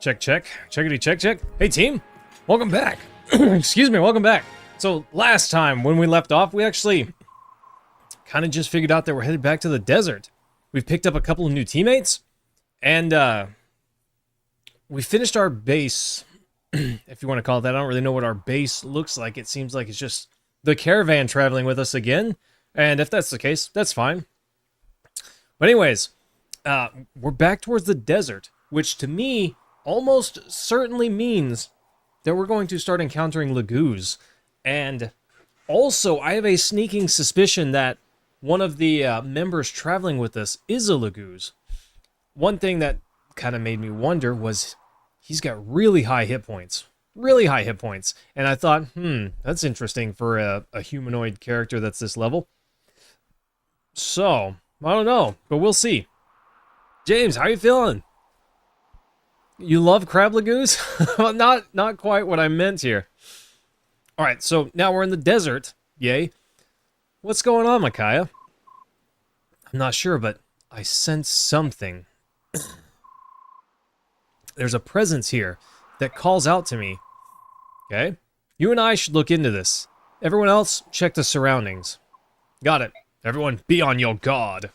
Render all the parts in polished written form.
Check, check. Checkity, check, check. Hey, team. Welcome back. Excuse me, welcome back. So, last time when we left off, we actually kind of just figured out that we're headed back to the desert. We've picked up a couple of new teammates, and we finished our base, if you want to call it that. I don't really know what our base looks like. It seems like it's just the caravan traveling with us again, and if that's the case, that's fine. But anyways, we're back towards the desert, which to me almost certainly means that we're going to start encountering Lagoos. And also, I have a sneaking suspicion that one of the members traveling with us is a Lagoos. One thing that kind of made me wonder was he's got really high hit points. Really high hit points. And I thought, that's interesting for a humanoid character that's this level. So, I don't know, but we'll see. James, how you feeling? You love crab lagoos? not quite what I meant here. All right, so now we're in the desert. Yay. What's going on, Micaiah? I'm not sure, but I sense something. There's a presence here that calls out to me. Okay? You and I should look into this. Everyone else, check the surroundings. Got it. Everyone, be on your guard.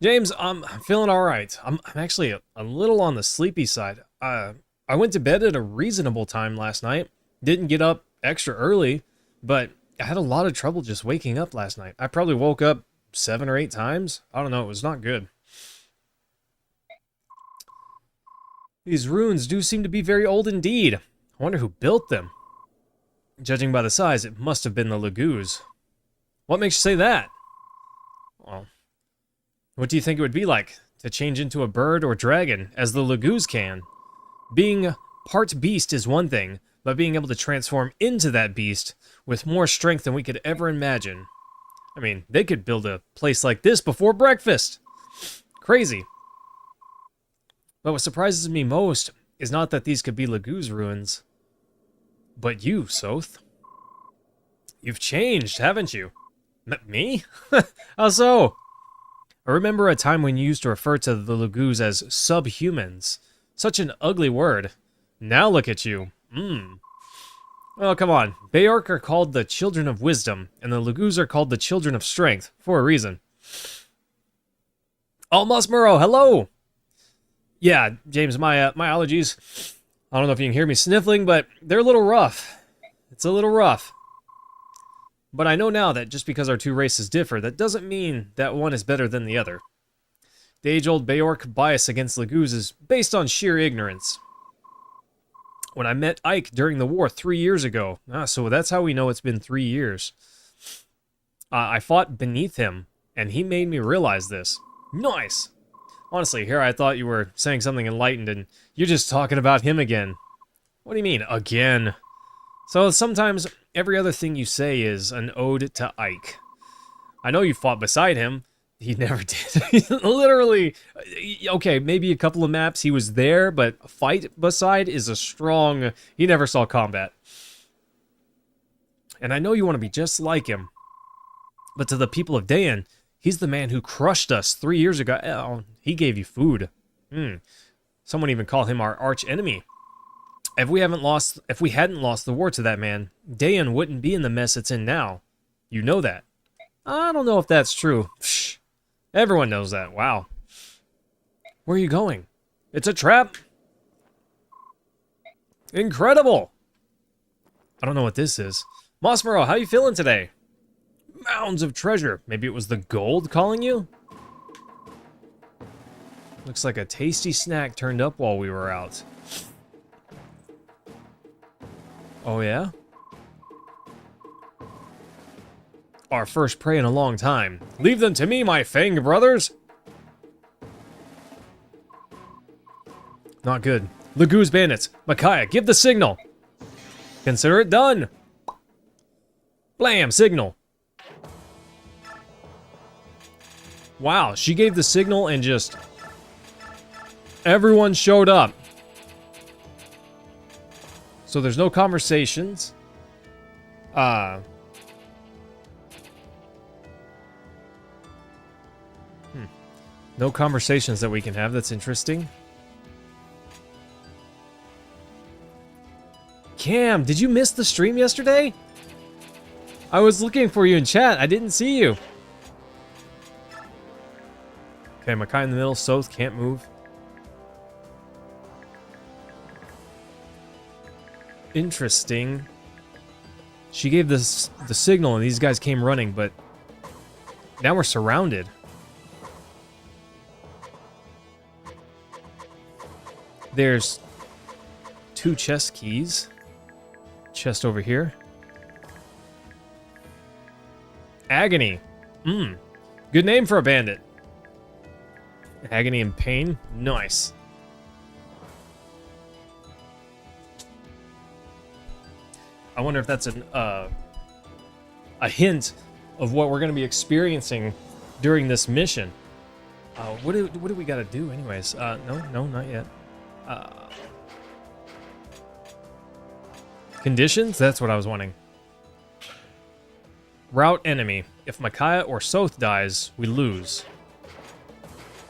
James, I'm feeling all right. I'm actually a little on the sleepy side. I went to bed at a reasonable time last night. Didn't get up extra early, but I had a lot of trouble just waking up last night. I probably woke up 7 or 8 times. I don't know. It was not good. These ruins do seem to be very old indeed. I wonder who built them. Judging by the size, it must have been the Lagoos. What makes you say that? Well, what do you think it would be like to change into a bird or dragon, as the Lagoos can? Being part beast is one thing, but being able to transform into that beast with more strength than we could ever imagine. I mean, they could build a place like this before breakfast. Crazy. But what surprises me most is not that these could be Lagoos ruins, but you, Soth. You've changed, haven't you? Me? How so? I remember a time when you used to refer to the Lagoos as subhumans. Such an ugly word. Now look at you. Oh, come on. Beork are called the children of wisdom, and the Lagoos are called the children of strength, for a reason. Oh, Musmuro, hello! Yeah, James, my allergies. I don't know if you can hear me sniffling, but they're a little rough. It's a little rough. But I know now that just because our two races differ, that doesn't mean that one is better than the other. The age-old Beork bias against Lagoos is based on sheer ignorance. When I met Ike during the war 3 years ago, so that's how we know it's been 3 years. I fought beneath him, and he made me realize this. Nice! Honestly, here I thought you were saying something enlightened, and you're just talking about him again. What do you mean, again? So sometimes every other thing you say is an ode to Ike. I know you fought beside him. He never did. Literally, okay, maybe a couple of maps he was there, but fight beside is a strong... He never saw combat. And I know you want to be just like him. But to the people of Dayan, he's the man who crushed us 3 years ago. Oh, he gave you food. Someone even called him our arch enemy. If we hadn't lost the war to that man, Dayan wouldn't be in the mess it's in now. You know that. I don't know if that's true. Psh, everyone knows that. Wow. Where are you going? It's a trap. Incredible. I don't know what this is. Mosmero, how you feeling today? Mounds of treasure. Maybe it was the gold calling you? Looks like a tasty snack turned up while we were out. Oh, yeah? Our first prey in a long time. Leave them to me, my Fang brothers! Not good. Lagoos bandits. Micaiah, give the signal! Consider it done! Blam! Signal! Wow, she gave the signal and just... everyone showed up. So there's no conversations. No conversations that we can have. That's interesting. Cam, did you miss the stream yesterday? I was looking for you in chat. I didn't see you. Okay, Makai in the middle. Soth can't move. Interesting. She gave this the signal and these guys came running, but now we're surrounded. There's 2 chest keys. Chest over here. Agony. Good name for a bandit. Agony and pain. Nice. I wonder if that's a hint of what we're going to be experiencing during this mission. What do we got to do anyways? No, not yet. Conditions? That's what I was wanting. Route enemy. If Micaiah or Soth dies, we lose.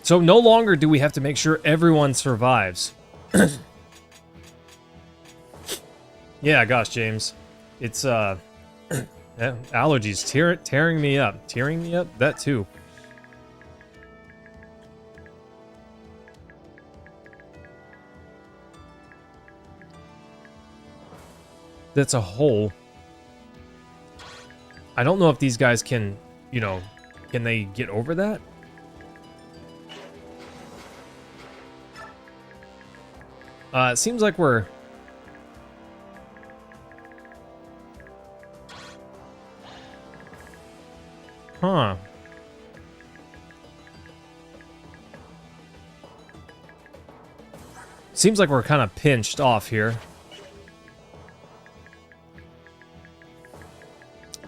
So no longer do we have to make sure everyone survives. Yeah, gosh, James. It's, yeah, allergies tearing me up. Tearing me up? That too. That's a hole. I don't know if these guys can, you know, can they get over that? It seems like we're... Huh. Seems like we're kind of pinched off here.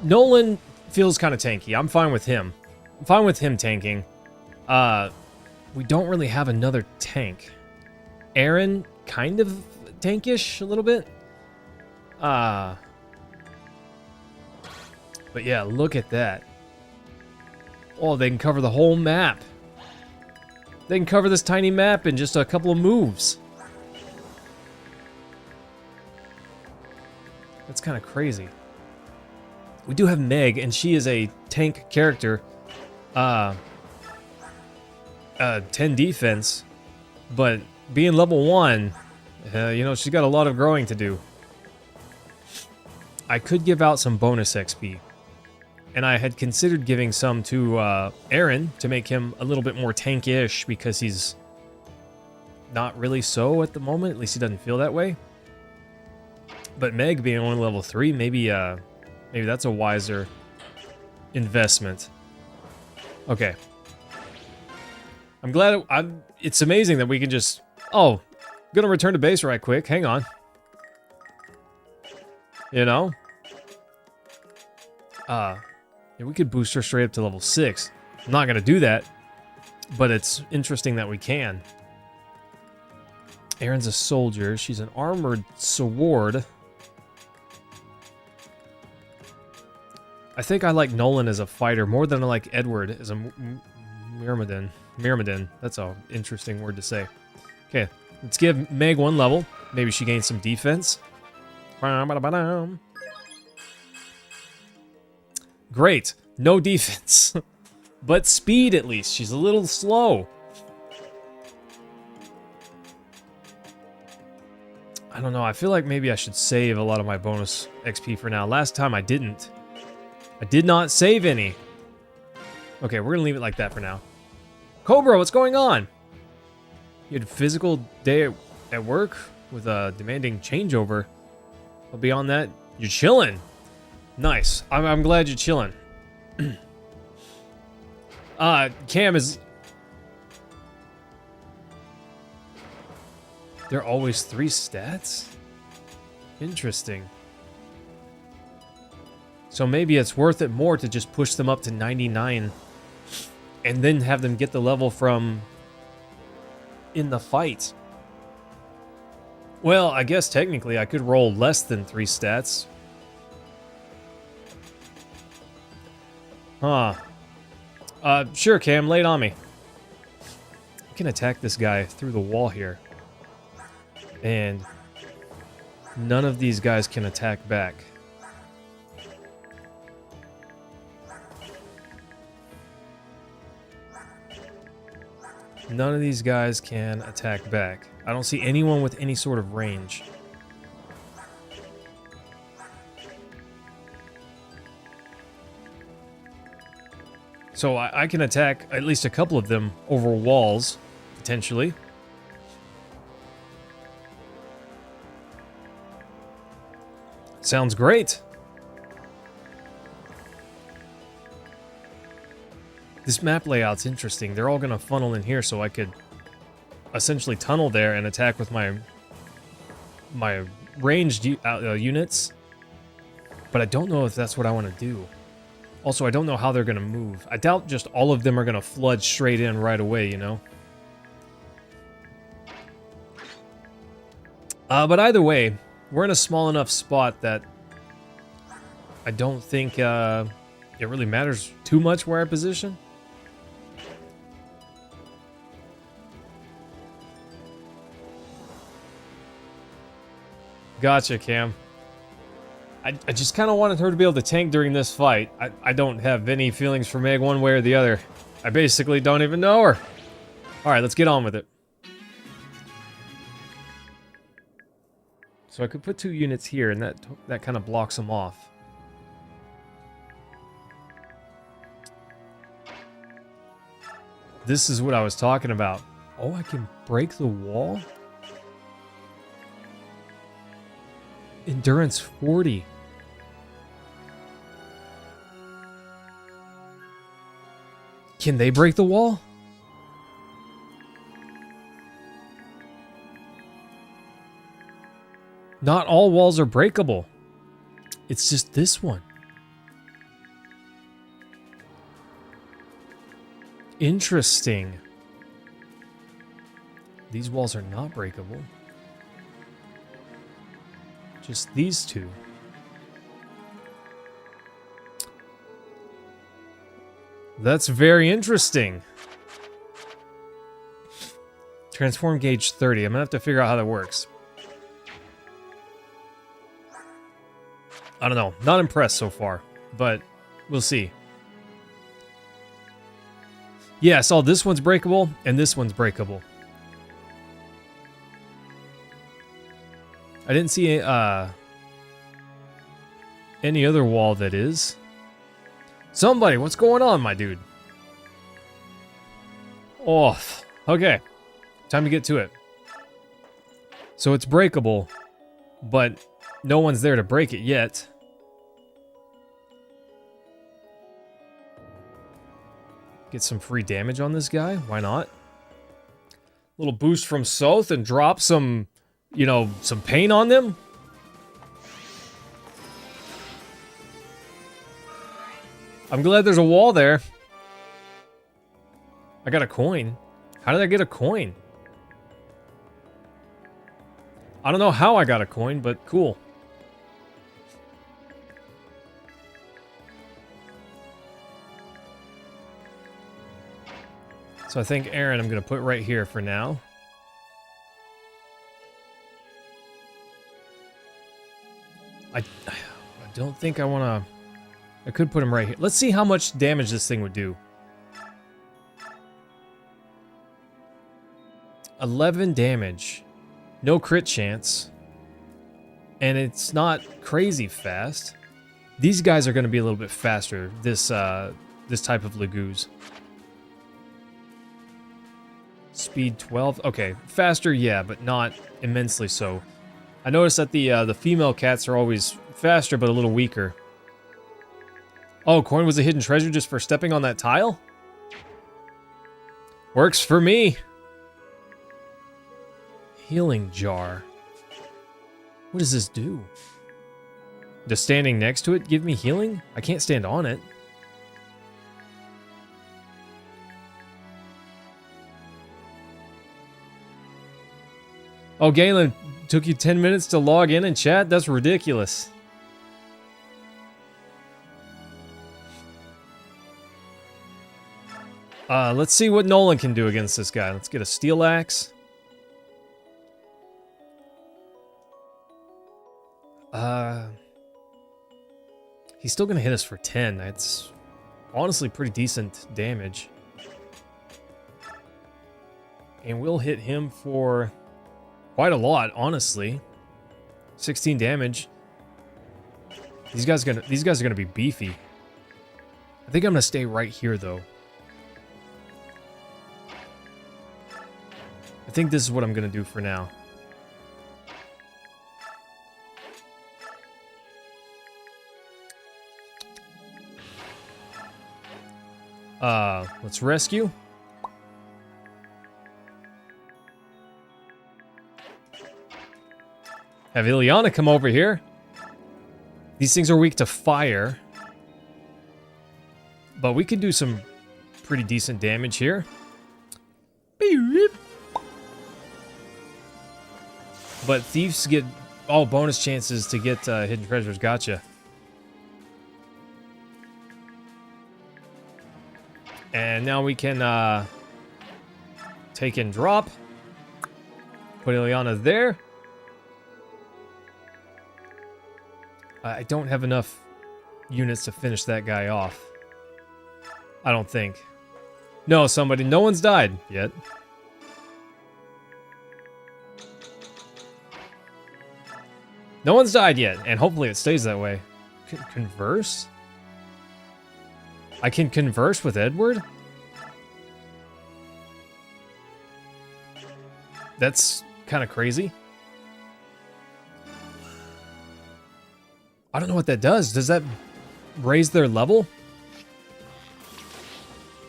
Nolan feels kind of tanky. I'm fine with him. I'm fine with him tanking. We don't really have another tank. Aaron, kind of tankish a little bit. But yeah, look at that. Oh, they can cover the whole map. They can cover this tiny map in just a couple of moves. That's kind of crazy. We do have Meg, and she is a tank character. 10 defense. But being level 1, you know, she's got a lot of growing to do. I could give out some bonus XP. And I had considered giving some to Aaron to make him a little bit more tankish because he's not really so at the moment. At least he doesn't feel that way. But Meg being only level 3, maybe that's a wiser investment. Okay. I'm glad it's amazing that we can just... Oh, I'm gonna return to base right quick. Hang on. You know? Yeah, we could boost her straight up to level 6. I'm not gonna do that, but it's interesting that we can. Aaron's a soldier. She's an armored sword. I think I like Nolan as a fighter more than I like Edward as a Myrmidon. Myrmidon. That's an interesting word to say. Okay, let's give Meg 1 level. Maybe she gains some defense. Great. No defense. But speed, at least. She's a little slow. I don't know. I feel like maybe I should save a lot of my bonus XP for now. Last time I didn't. I did not save any. Okay, we're going to leave it like that for now. Cobra, what's going on? You had a physical day at work with a demanding changeover. But beyond that, you're chilling. Nice. I'm glad you're chilling. Cam is... There are always 3 stats? Interesting. So maybe it's worth it more to just push them up to 99 and then have them get the level from in the fight. Well, I guess technically I could roll less than 3 stats. Huh. Sure, Cam, lay it on me. can attack this guy through the wall here. And none of these guys can attack back. None of these guys can attack back. I don't see anyone with any sort of range. So I can attack at least a couple of them over walls, potentially. Sounds great. This map layout's interesting. They're all gonna funnel in here, so I could essentially tunnel there and attack with my ranged units. But I don't know if that's what I want to do. Also, I don't know how they're gonna move. I doubt just all of them are gonna flood straight in right away, you know? But either way, we're in a small enough spot that I don't think it really matters too much where I position. Gotcha, Cam. I just kind of wanted her to be able to tank during this fight. I don't have any feelings for Meg one way or the other. I basically don't even know her. Alright, let's get on with it. So I could put 2 units here, and that kind of blocks them off. This is what I was talking about. Oh, I can break the wall? Endurance 40. Can they break the wall? Not all walls are breakable. It's just this one. Interesting. These walls are not breakable. Just these 2. That's very interesting. Transform gauge 30. I'm gonna have to figure out how that works. I don't know. Not impressed so far, but we'll see. Yeah, I saw this one's breakable, and this one's breakable. I didn't see any other wall that is. Somebody, what's going on, my dude? Oh, okay. Time to get to it. So it's breakable, but no one's there to break it yet. Get some free damage on this guy. Why not? Little boost from South and drop some, you know, some pain on them. I'm glad there's a wall there. I got a coin. How did I get a coin? I don't know how I got a coin, but cool. So I think Aaron I'm going to put right here for now. I don't think I want to... I could put him right here. Let's see how much damage this thing would do. 11 damage. No crit chance. And it's not crazy fast. These guys are going to be a little bit faster, this type of Laguz. Speed 12. Okay, faster, yeah, but not immensely so. I noticed that the female cats are always faster, but a little weaker. Oh, coin was a hidden treasure just for stepping on that tile? Works for me. Healing jar. What does this do? Does standing next to it give me healing? I can't stand on it. Oh, Galen, took you 10 minutes to log in and chat? That's ridiculous. Let's see what Nolan can do against this guy. Let's get a steel axe. He's still gonna hit us for 10. That's honestly pretty decent damage. And we'll hit him for quite a lot, honestly. 16 damage. These guys are gonna be beefy. I think I'm gonna stay right here though. I think this is what I'm gonna do for now. Let's rescue. Have Ileana come over here. These things are weak to fire. But we could do some pretty decent damage here. But thieves get all bonus chances to get hidden treasures. Gotcha. And now we can take and drop. Put Ileana there. I don't have enough units to finish that guy off. I don't think. No, no one's died yet. No one's died yet, and hopefully it stays that way. Converse? I can converse with Edward? That's kind of crazy. I don't know what that does. Does that raise their level?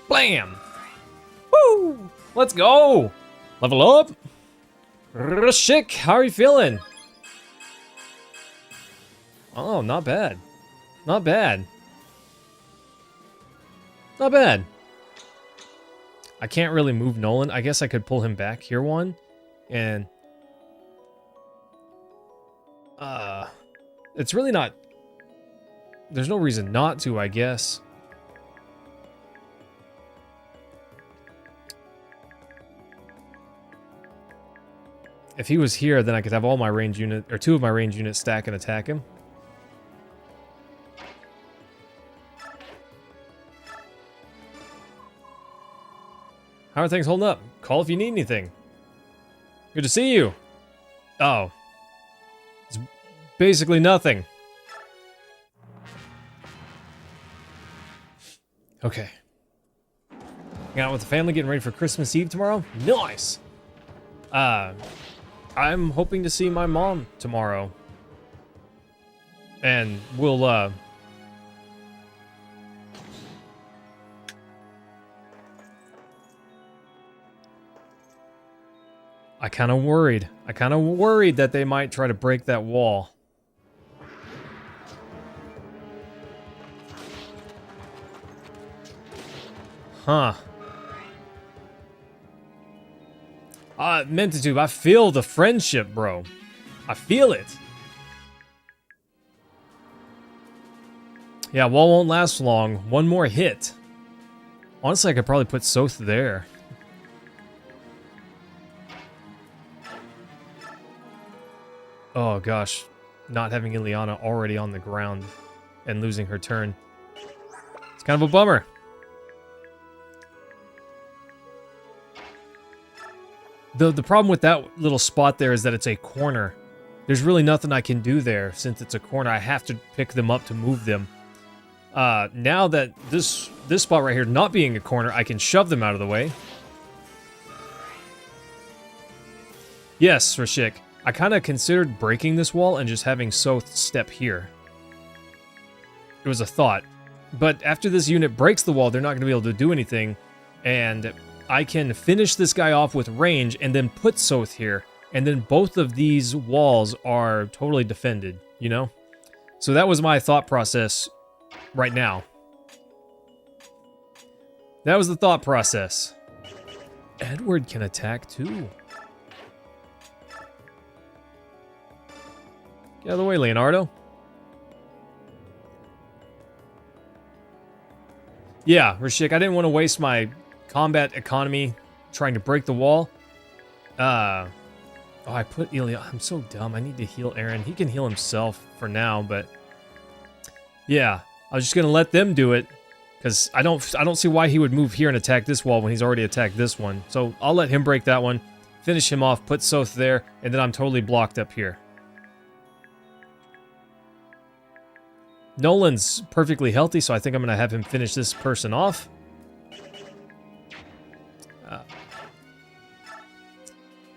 Blam! Woo! Let's go! Level up! Rashik, how are you feeling? Oh, not bad. Not bad. Not bad. I can't really move Nolan. I guess I could pull him back here one. And... it's really not... There's no reason not to, I guess. If he was here, then I could have all my range unit, or 2 of my range units stack and attack him. How are things holding up? Call if you need anything. Good to see you. Oh. It's basically nothing. Okay. Hang out with the family, getting ready for Christmas Eve tomorrow? Nice! I'm hoping to see my mom tomorrow. And we'll, I kind of worried. I kind of worried that they might try to break that wall. Huh. Mentitude, I feel the friendship, bro. I feel it. Yeah, wall won't last long. One more hit. Honestly, I could probably put Soth there. Oh gosh, not having Ileana already on the ground and losing her turn. It's kind of a bummer. The problem with that little spot there is that it's a corner. There's really nothing I can do there since it's a corner. I have to pick them up to move them. Now that this spot right here not being a corner, I can shove them out of the way. Yes, Rashik. I kind of considered breaking this wall and just having Soth step here. It was a thought. But after this unit breaks the wall, they're not going to be able to do anything. And I can finish this guy off with range and then put Soth here. And then both of these walls are totally defended, you know? So that was my thought process right now. That was the thought process. Edward can attack too. Get out of the way, Leonardo. Yeah, Rashik, I didn't want to waste my combat economy, trying to break the wall. Oh, I put Ilya. I'm so dumb. I need to heal Aaron. He can heal himself for now, but yeah, I was just gonna let them do it because I don't see why he would move here and attack this wall when he's already attacked this one. So I'll let him break that one, finish him off, put Soth there, and then I'm totally blocked up here. Nolan's perfectly healthy, so I think I'm gonna have him finish this person off.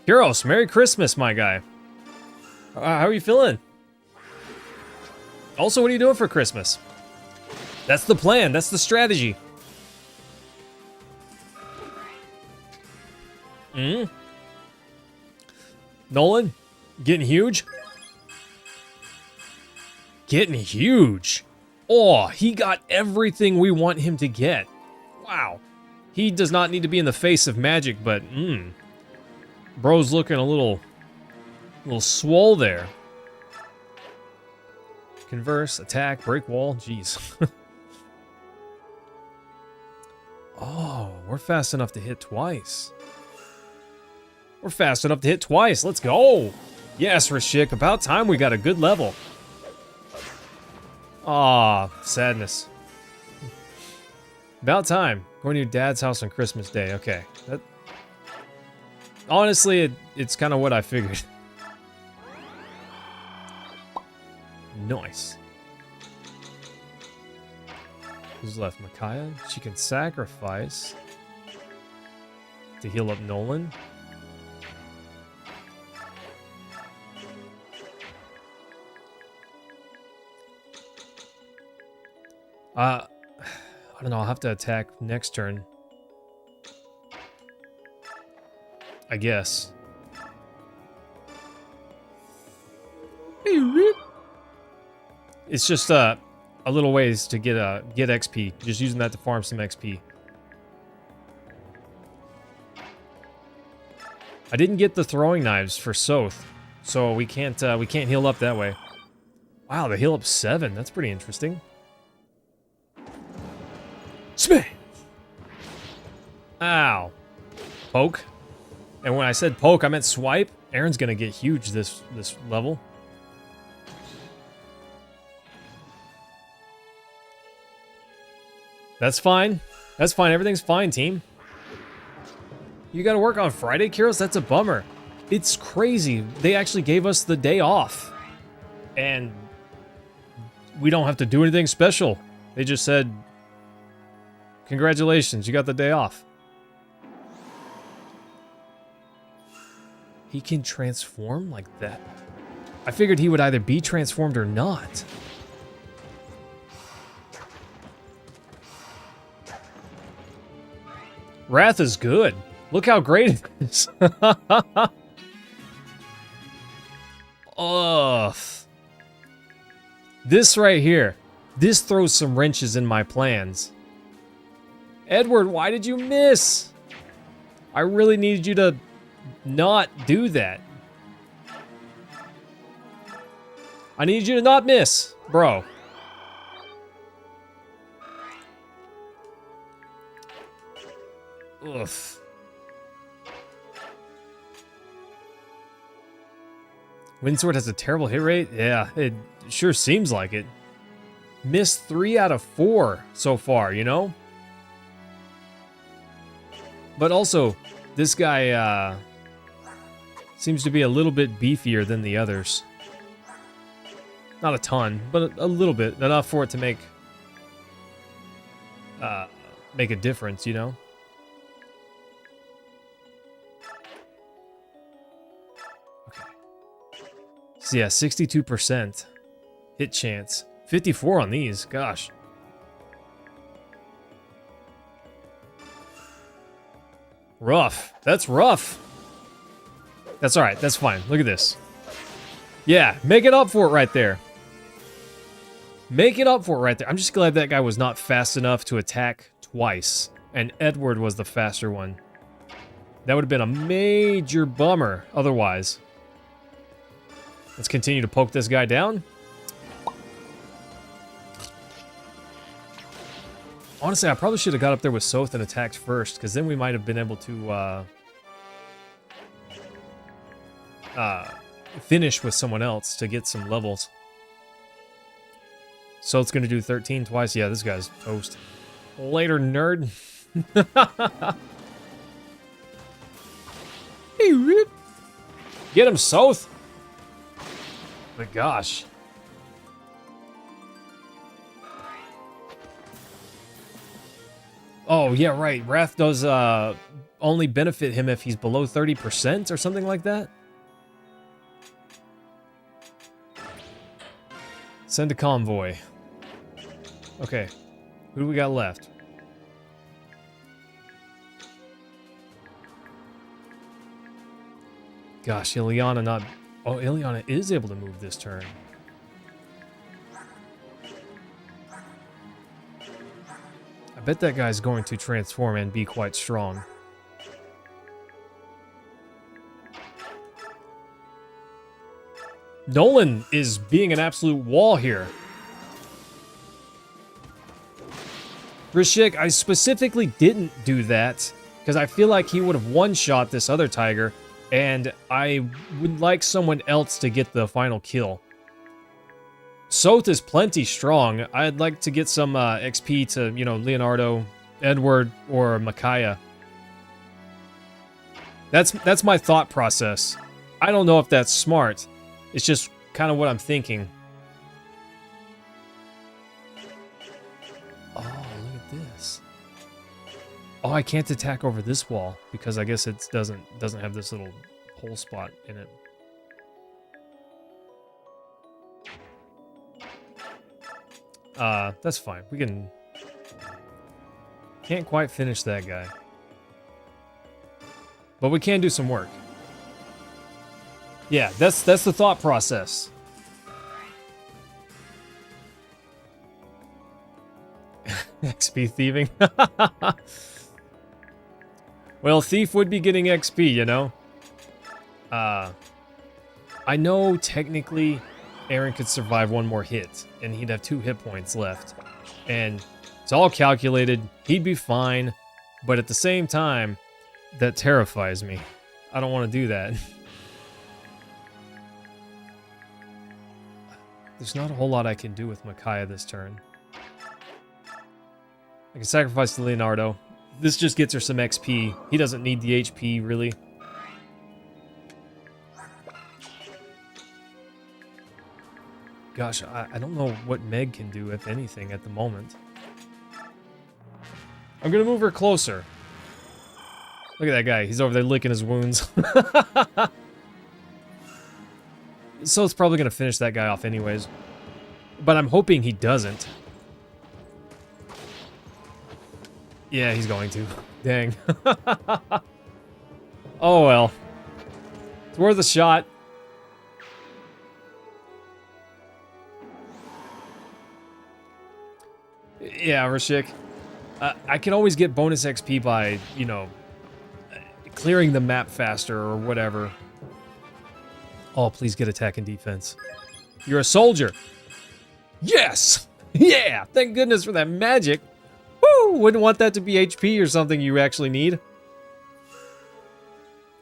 Kyros, Merry Christmas, my guy. How are you feeling? Also, what are you doing for Christmas? That's the plan. That's the strategy. Nolan, getting huge? Getting huge. Oh, he got everything we want him to get. Wow. He does not need to be in the face of magic, but bro's looking a little swole there. Converse, attack, break wall. Jeez. Oh, we're fast enough to hit twice. We're fast enough to hit twice. Let's go. Yes, Rashik. About time we got a good level. Aw, sadness. About time. Going to your dad's house on Christmas Day. Okay. Honestly, it's kind of what I figured. Nice. Who's left? Micaiah? She can sacrifice to heal up Nolan. I don't know. I'll have to attack next turn. I guess. It's just a little ways to get XP. Just using that to farm some XP. I didn't get the throwing knives for Soth, so we can't heal up that way. Wow, they heal up 7. That's pretty interesting. Smash! Ow. Poke. And when I said poke, I meant swipe. Aaron's gonna get huge this level. That's fine. That's fine. Everything's fine, team. You gotta work on Friday, Kyros? That's a bummer. It's crazy. They actually gave us the day off. And we don't have to do anything special. They just said, congratulations, you got the day off. He can transform like that? I figured he would either be transformed or not. Wrath is good. Look how great it is. Ugh. This right here. This throws some wrenches in my plans. Edward, why did you miss? I really needed you to not do that. I need you to not miss, bro. Ugh. Windsword has a terrible hit rate? Yeah, it sure seems like it. Missed 3 out of 4 so far, you know? But also, this guy seems to be a little bit beefier than the others. Not a ton, but a little bit. Enough for it to make a difference, you know? Okay. So yeah, 62% hit chance. 54 on these, gosh. Rough. That's rough. That's alright, that's fine. Look at this. Yeah, make it up for it right there. Make it up for it right there. I'm just glad that guy was not fast enough to attack twice. And Edward was the faster one. That would have been a major bummer otherwise. Let's continue to poke this guy down. Honestly, I probably should have got up there with Soth and attacked first, because then we might have been able to finish with someone else to get some levels. Soth's gonna do 13 twice. Yeah, this guy's toast. Later, nerd. Get him, Soth! But gosh. Oh, yeah, right. Wrath does only benefit him if he's below 30% or something like that. Send a convoy. Okay. Who do we got left? Gosh, Ileana not... Oh, Ileana is able to move this turn. I bet that guy's going to transform and be quite strong. Nolan is being an absolute wall here. Rishik, I specifically didn't do that because I feel like he would have one-shot this other tiger, and I would like someone else to get the final kill. Soth is plenty strong. I'd like to get some XP to, you know, Leonardo, Edward, or Micaiah. That's my thought process. I don't know if that's smart. It's just kind of what I'm thinking. Oh, look at this. Oh, I can't attack over this wall because I guess it doesn't have this little hole spot in it. That's fine. We can't quite finish that guy. But we can do some work. Yeah, that's the thought process. XP thieving. Well, Thief would be getting XP, you know? I know technically Aaron could survive one more hit, and he'd have 2 hit points left. And it's all calculated. He'd be fine. But at the same time, that terrifies me. I don't want to do that. There's not a whole lot I can do with Micaiah this turn. I can sacrifice to Leonardo. This just gets her some XP. He doesn't need the HP, really. Gosh, I don't know what Meg can do, if anything, at the moment. I'm gonna move her closer. Look at that guy. He's over there licking his wounds. So it's probably gonna finish that guy off anyways. But I'm hoping he doesn't. Yeah, he's going to. Dang. Oh well. It's worth a shot. Yeah, Rashik. I can always get bonus XP by, you know, clearing the map faster or whatever. Oh, please get attack and defense. You're a soldier. Yes! Yeah! Thank goodness for that magic. Woo! Wouldn't want that to be HP or something you actually need.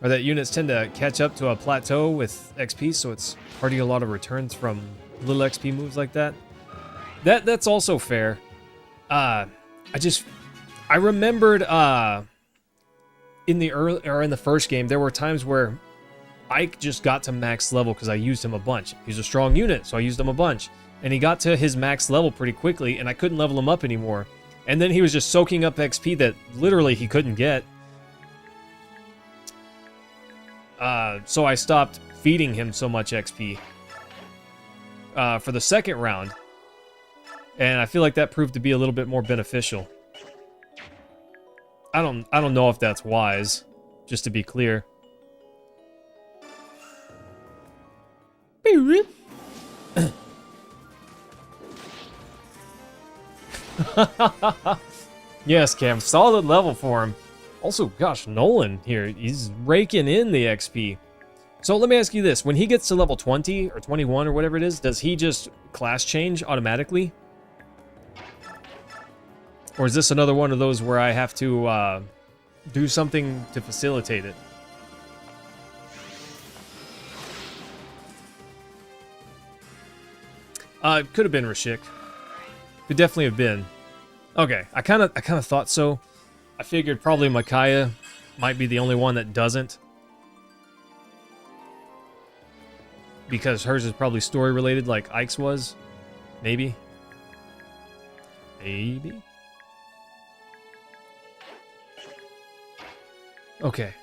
Or that units tend to catch up to a plateau with XP, so it's hard to get a lot of returns from little XP moves like that. That's also fair. I remembered in the first game there were times where Ike just got to max level because I used him a bunch. He's a strong unit, so I used him a bunch. And he got to his max level pretty quickly, and I couldn't level him up anymore. And then he was just soaking up XP that literally he couldn't get. So I stopped feeding him so much XP for the second round. And I feel like that proved to be a little bit more beneficial. I don't know if that's wise, just to be clear. Yes, Cam, solid level for him. Also, gosh, Nolan here, he's raking in the XP. So let me ask you this, when he gets to level 20 or 21 or whatever it is, does he just class change automatically? Or is this another one of those where I have to do something to facilitate it? It could have been Rashik. Could definitely have been. Okay, I kind of thought so. I figured probably Micaiah might be the only one that doesn't. Because hers is probably story related like Ike's was. Maybe. Maybe. Okay.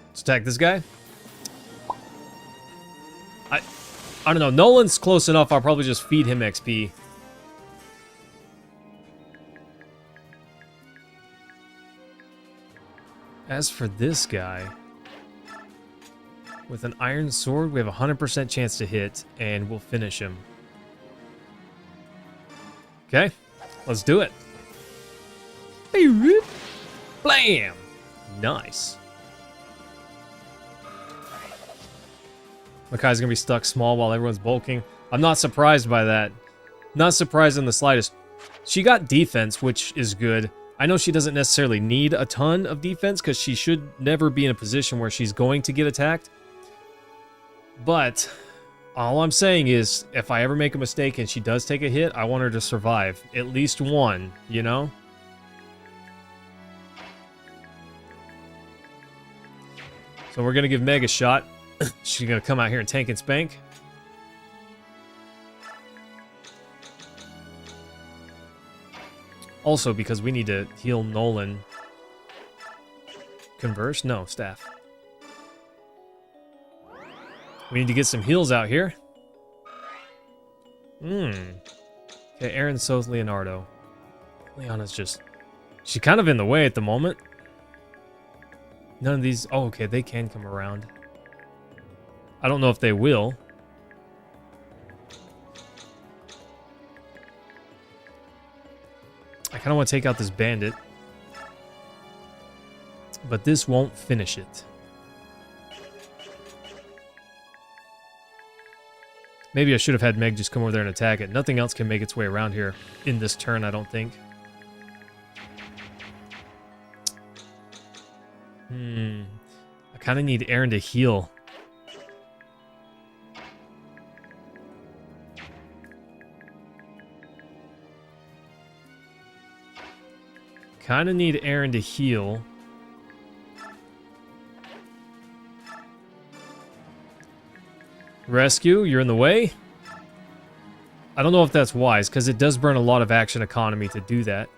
Let's attack this guy. I don't know. Nolan's close enough. I'll probably just feed him XP. As for this guy, with an iron sword, we have a 100% chance to hit, and we'll finish him. Okay, let's do it. Blam! Nice. Makai's gonna be stuck small while everyone's bulking. I'm not surprised by that. Not surprised in the slightest. She got defense, which is good. I know she doesn't necessarily need a ton of defense because she should never be in a position where she's going to get attacked. But all I'm saying is, if I ever make a mistake and she does take a hit, I want her to survive. At least one, you know? So we're going to give Meg a shot. She's going to come out here and tank and spank. Also, because we need to heal Nolan. Converse? No, staff. We need to get some heals out here. Okay, Aaron, Soth, Leonardo. Leona's just... she's kind of in the way at the moment. None of these... oh, okay, they can come around. I don't know if they will. I kind of want to take out this bandit. But this won't finish it. Maybe I should have had Meg just come over there and attack it. Nothing else can make its way around here in this turn, I don't think. I kind of need Aaron to heal. Kind of need Aaron to heal. Rescue, you're in the way? I don't know if that's wise, because it does burn a lot of action economy to do that.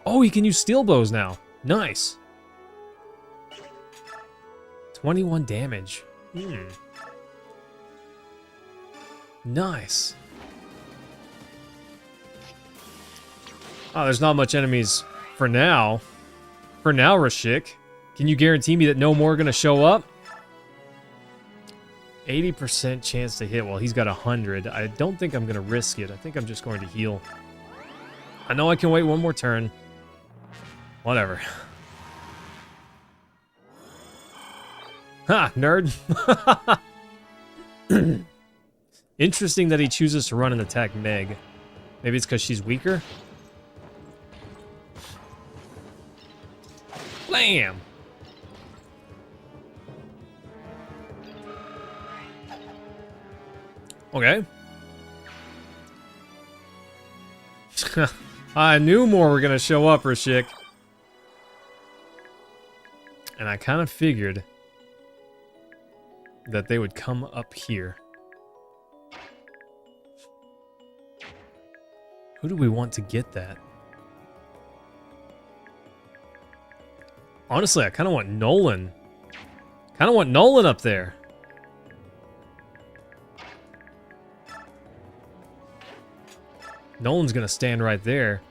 Oh, he can use steel bows now. Nice. 21 damage. Nice. Oh, there's not much enemies for now. For now, Rashik. Can you guarantee me that no more are going to show up? 80% chance to hit. Well, he's got 100. I don't think I'm going to risk it. I think I'm just going to heal. I know I can wait one more turn. Whatever. Ha, nerd. Interesting that he chooses to run and attack Meg. Maybe it's because she's weaker? Blam! Okay. I knew more were gonna show up, Rashik. And I kind of figured that they would come up here. Who do we want to get that? Honestly, I kind of want Nolan. Kind of want Nolan up there. Nolan's gonna stand right there.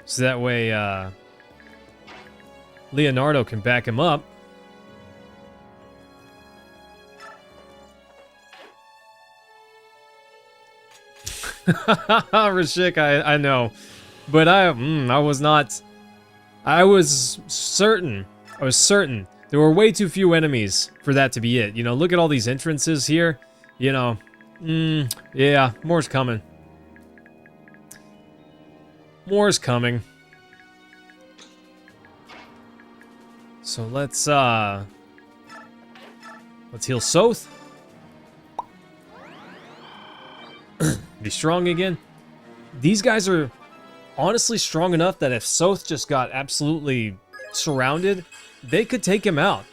So that way, Leonardo can back him up. Rashik, I know. But I was not I was certain. There were way too few enemies for that to be it. You know, look at all these entrances here. You know, yeah, more's coming. More's coming. So let's heal Soth. Be strong again. These guys are honestly strong enough that if Soth just got absolutely surrounded, they could take him out.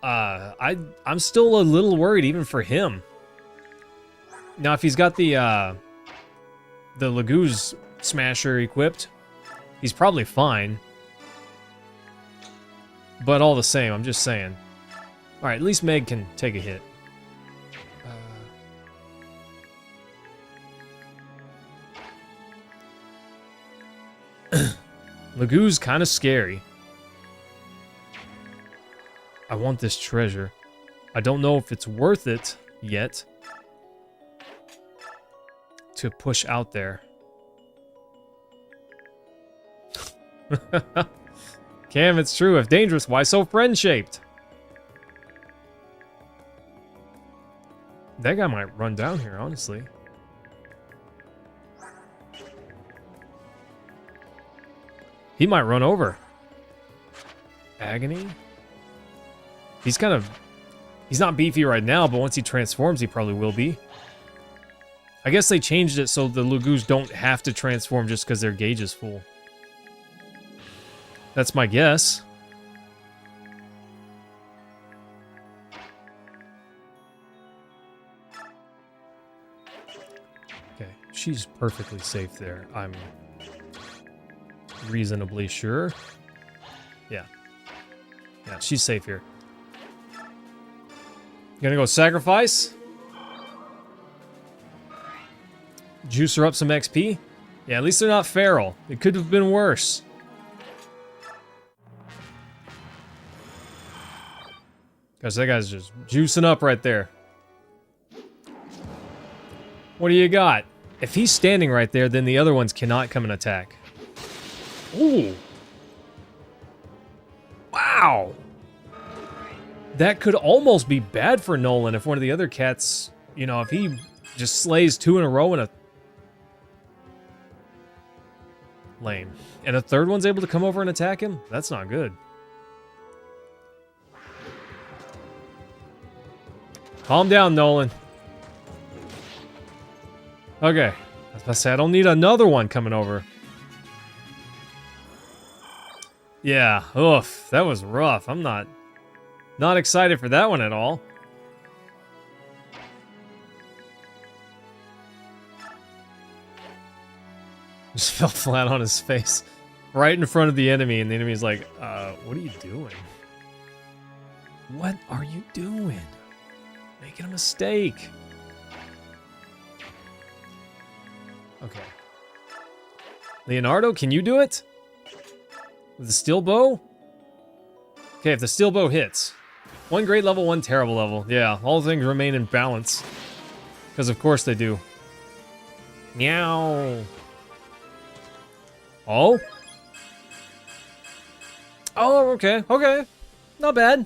I'm still a little worried even for him. Now, if he's got the Laguz Smasher equipped, he's probably fine. But all the same, I'm just saying. All right, at least Meg can take a hit. Laguz kind of scary. I want this treasure. I don't know if it's worth it yet to push out there. Cam, it's true. If dangerous, why so friend-shaped? That guy might run down here, honestly. He might run over. Agony? He's not beefy right now, but once he transforms, he probably will be. I guess they changed it so the Laguz don't have to transform just because their gauge is full. That's my guess. Okay, she's perfectly safe there. I'm reasonably sure. Yeah. Yeah, she's safe here. Gonna go sacrifice. Juice her up some XP. Yeah, at least they're not feral. It could have been worse. Gosh, that guy's just juicing up right there. What do you got? If he's standing right there, then the other ones cannot come and attack. Ooh. Wow. That could almost be bad for Nolan if one of the other cats, you know, if he just slays 2 in a row and a... Lame. And a third one's able to come over and attack him? That's not good. Calm down, Nolan. Okay. I was about to say, I don't need another one coming over. Yeah, oof. That was rough. I'm not excited for that one at all. Just fell flat on his face. Right in front of the enemy, and the enemy's like, what are you doing? What are you doing? Making a mistake. Okay. Leonardo, can you do it? With the steel bow? Okay, if the steel bow hits. 1 great level, 1 terrible level. Yeah, all things remain in balance. Because of course they do. Meow. Oh? Oh, okay, okay. Not bad.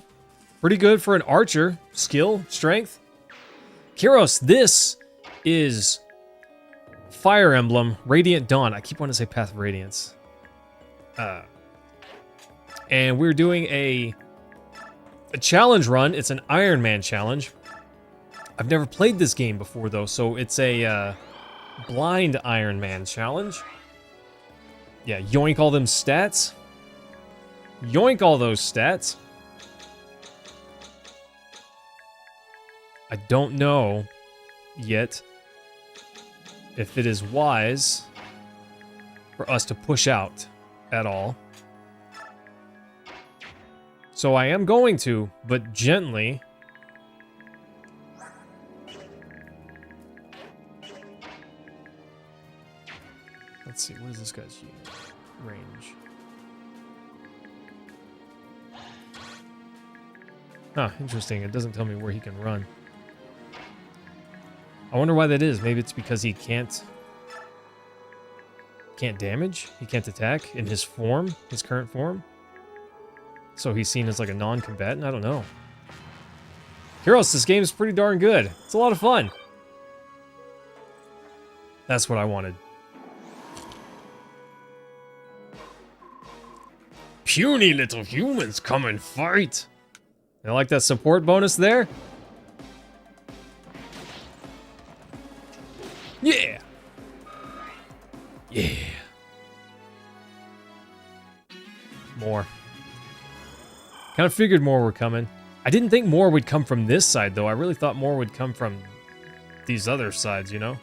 Pretty good for an archer. Skill, strength. Kyros, this is Fire Emblem Radiant Dawn. I keep wanting to say Path of Radiance. And we're doing a challenge run. It's an Iron Man challenge. I've never played this game before, though, so it's a blind Iron Man challenge. Yeah, yoink all them stats. Yoink all those stats. I don't know yet if it is wise for us to push out at all. So I am going to, but gently. Let's see, what is this guy's range? Huh, interesting. It doesn't tell me where he can run. I wonder why that is. Maybe it's because he can't can't damage? He can't attack in his form? His current form? So he's seen as like a non-combatant? I don't know. Heroes, this game is pretty darn good. It's a lot of fun. That's what I wanted. Puny little humans, come and fight. I like that support bonus there. Yeah. Yeah. More. Kind of figured more were coming. I didn't think more would come from this side, though. I really thought more would come from these other sides, you know?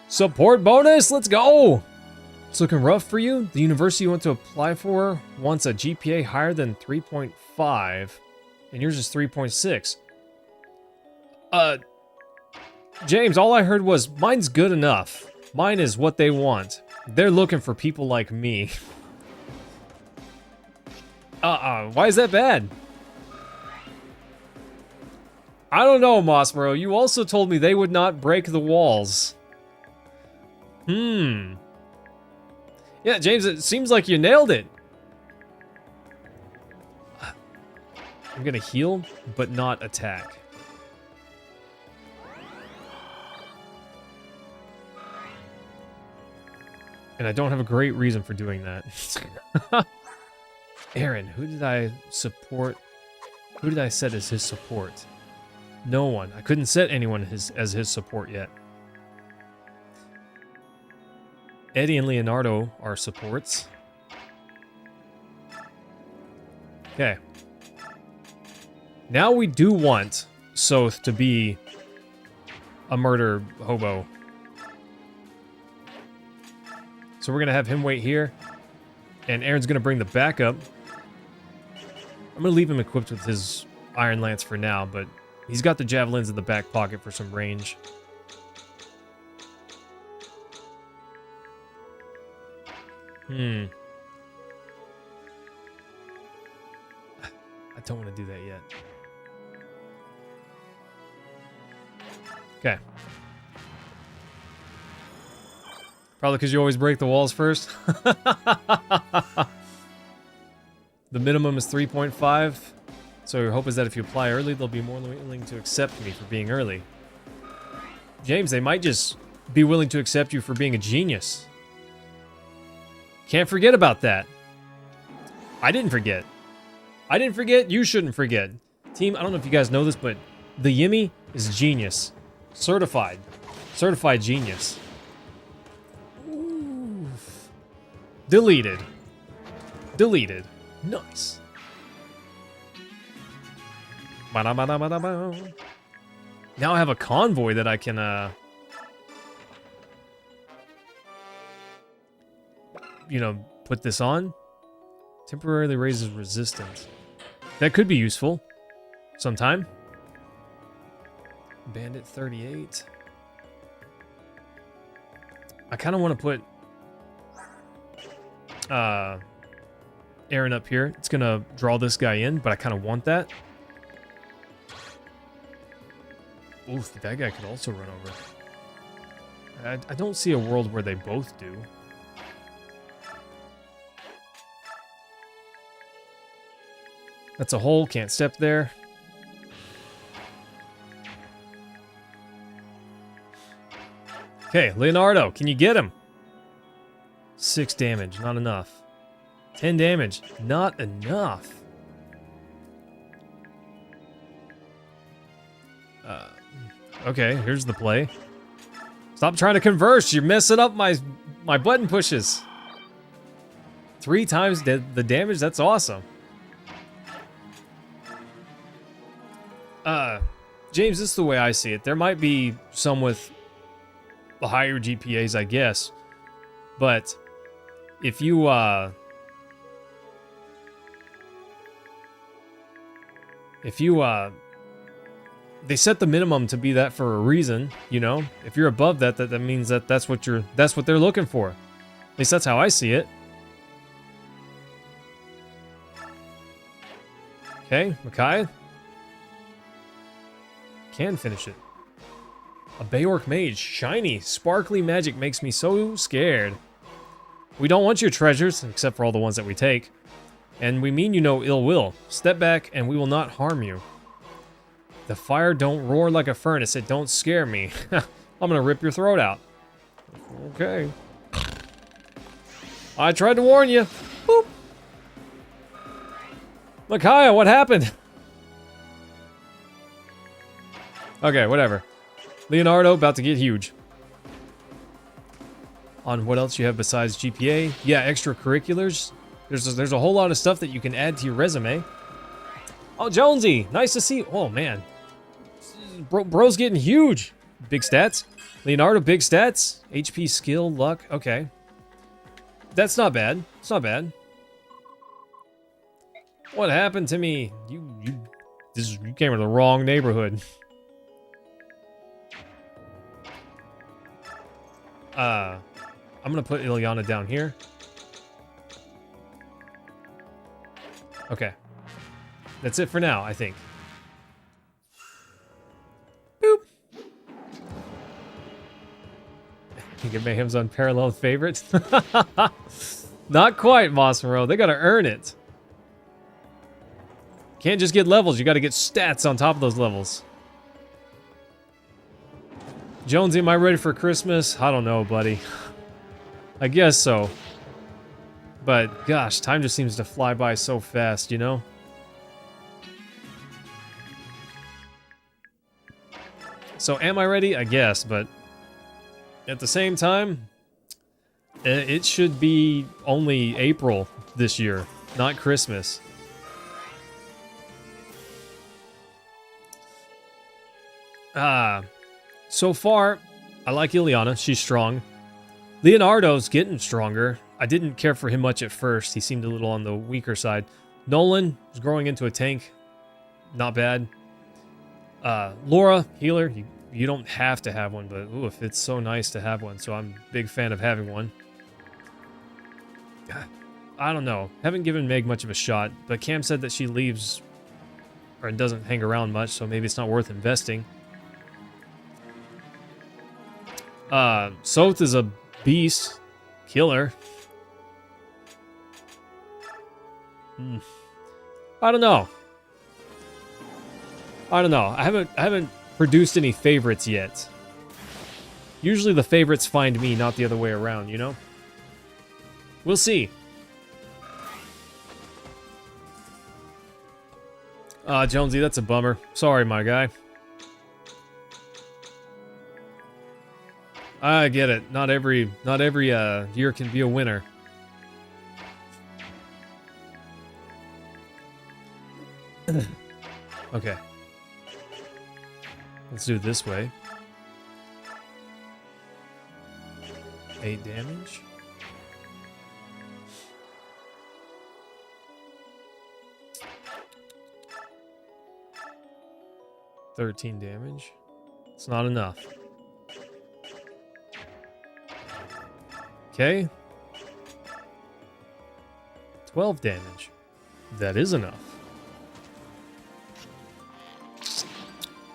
Support bonus! Let's go! It's looking rough for you. The university you want to apply for wants a GPA higher than 3.5, and yours is 3.6. James, all I heard was, mine's good enough. Mine is what they want. They're looking for people like me. Why is that bad? I don't know, Mossbro. You also told me they would not break the walls. Yeah, James, it seems like you nailed it. I'm gonna heal, but not attack. And I don't have a great reason for doing that. Aaron, who did I support? Who did I set as his support? No one. I couldn't set anyone as his support yet. Eddie and Leonardo are supports. Okay. Now we do want Soth to be a murder hobo. So we're going to have him wait here. And Aaron's going to bring the backup. I'm going to leave him equipped with his Iron Lance for now, but he's got the javelins in the back pocket for some range. I don't want to do that yet. Okay. Probably because you always break the walls first. The minimum is 3.5. So your hope is that if you apply early, they'll be more willing to accept me for being early. James, they might just be willing to accept you for being a genius. Can't forget about that. I didn't forget. I didn't forget. You shouldn't forget. Team, I don't know if you guys know this, but the Yimmy is genius. Certified. Certified genius. Oof. Deleted. Deleted. Nice. Now I have a convoy that I can, you know, put this on. Temporarily raises resistance. That could be useful sometime. Bandit 38. I kind of want to put Aaron up here. It's going to draw this guy in, but I kind of want that. Oof, that guy could also run over. I don't see a world where they both do. That's a hole, can't step there. Okay, Leonardo, can you get him? 6 damage, not enough. 10 damage, not enough. Okay, here's the play. Stop trying to converse, you're messing up my button pushes. 3 times the damage, that's awesome. James, this is the way I see it. There might be some with the higher GPAs, I guess. But if you, they set the minimum to be that for a reason, you know? If you're above that, that means that's what they're looking for. At least that's how I see it. Okay, Micaiah. Can finish it. A Bayork mage. Shiny, sparkly magic makes me so scared. We don't want your treasures, except for all the ones that we take. And we mean you no ill will. Step back and we will not harm you. The fire don't roar like a furnace. It don't scare me. I'm gonna rip your throat out. Okay. I tried to warn you. Boop. Micaiah, what happened? Okay, whatever. Leonardo, about to get huge. On what else you have besides GPA? Yeah, extracurriculars. There's a whole lot of stuff that you can add to your resume. Oh, Jonesy, nice to see you. Oh, man. Bro's getting huge. Big stats. Leonardo, big stats. HP, skill, luck. Okay. That's not bad. It's not bad. What happened to me? You came to the wrong neighborhood. I'm gonna put Ilyana down here. Okay. That's it for now, I think. Boop. You can make him unparalleled favorite. Not quite, Mossero. They gotta earn it. Can't just get levels, you gotta get stats on top of those levels. Jonesy, am I ready for Christmas? I don't know, buddy. I guess so. But, gosh, time just seems to fly by so fast, you know? So, am I ready? I guess, but at the same time, it should be only April this year, not Christmas. So far, I like Ilyana. She's strong. Leonardo's getting stronger. I didn't care for him much at first. He seemed a little on the weaker side. Nolan is growing into a tank. Not bad. Laura, healer. You don't have to have one, but oof, it's so nice to have one. So I'm a big fan of having one. I don't know. Haven't given Meg much of a shot, but Cam said that she leaves or doesn't hang around much, so maybe it's not worth investing. Soth is a beast. Killer. I don't know. I haven't produced any favorites yet. Usually the favorites find me, not the other way around, you know? We'll see. Jonesy, that's a bummer. Sorry, my guy. I get it. Not every year can be a winner. Okay. Let's do it this way. 8 damage. $13 damage. It's not enough. Okay. 12 damage. That is enough.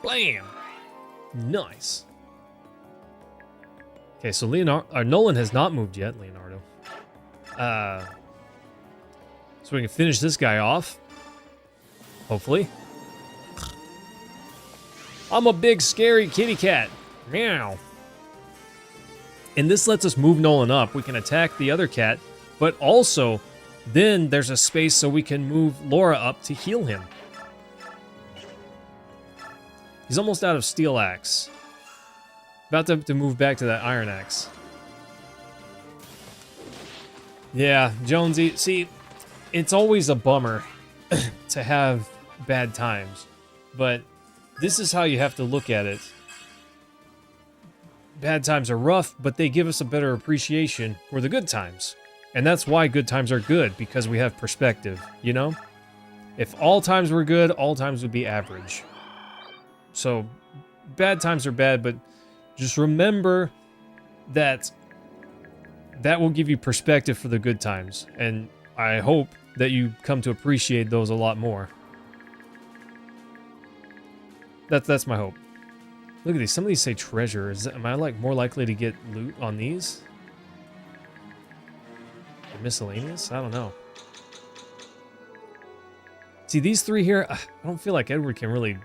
Blam! Nice. Okay, so Nolan has not moved yet, Leonardo. So we can finish this guy off. Hopefully. I'm a big scary kitty cat. Meow. And this lets us move Nolan up. We can attack the other cat, but also then there's a space so we can move Laura up to heal him. He's almost out of steel axe. About to move back to that iron axe. Yeah, Jonesy, see, it's always a bummer to have bad times, but this is how you have to look at it. Bad times are rough, but they give us a better appreciation for the good times. And that's why good times are good, because we have perspective, you know? If all times were good, all times would be average. So, bad times are bad, but just remember that that will give you perspective for the good times. And I hope that you come to appreciate those a lot more. That's my hope. Look at these. Some of these say treasure. Am I like more likely to get loot on these? Or miscellaneous? I don't know. See, these three here, I don't feel like Edward can really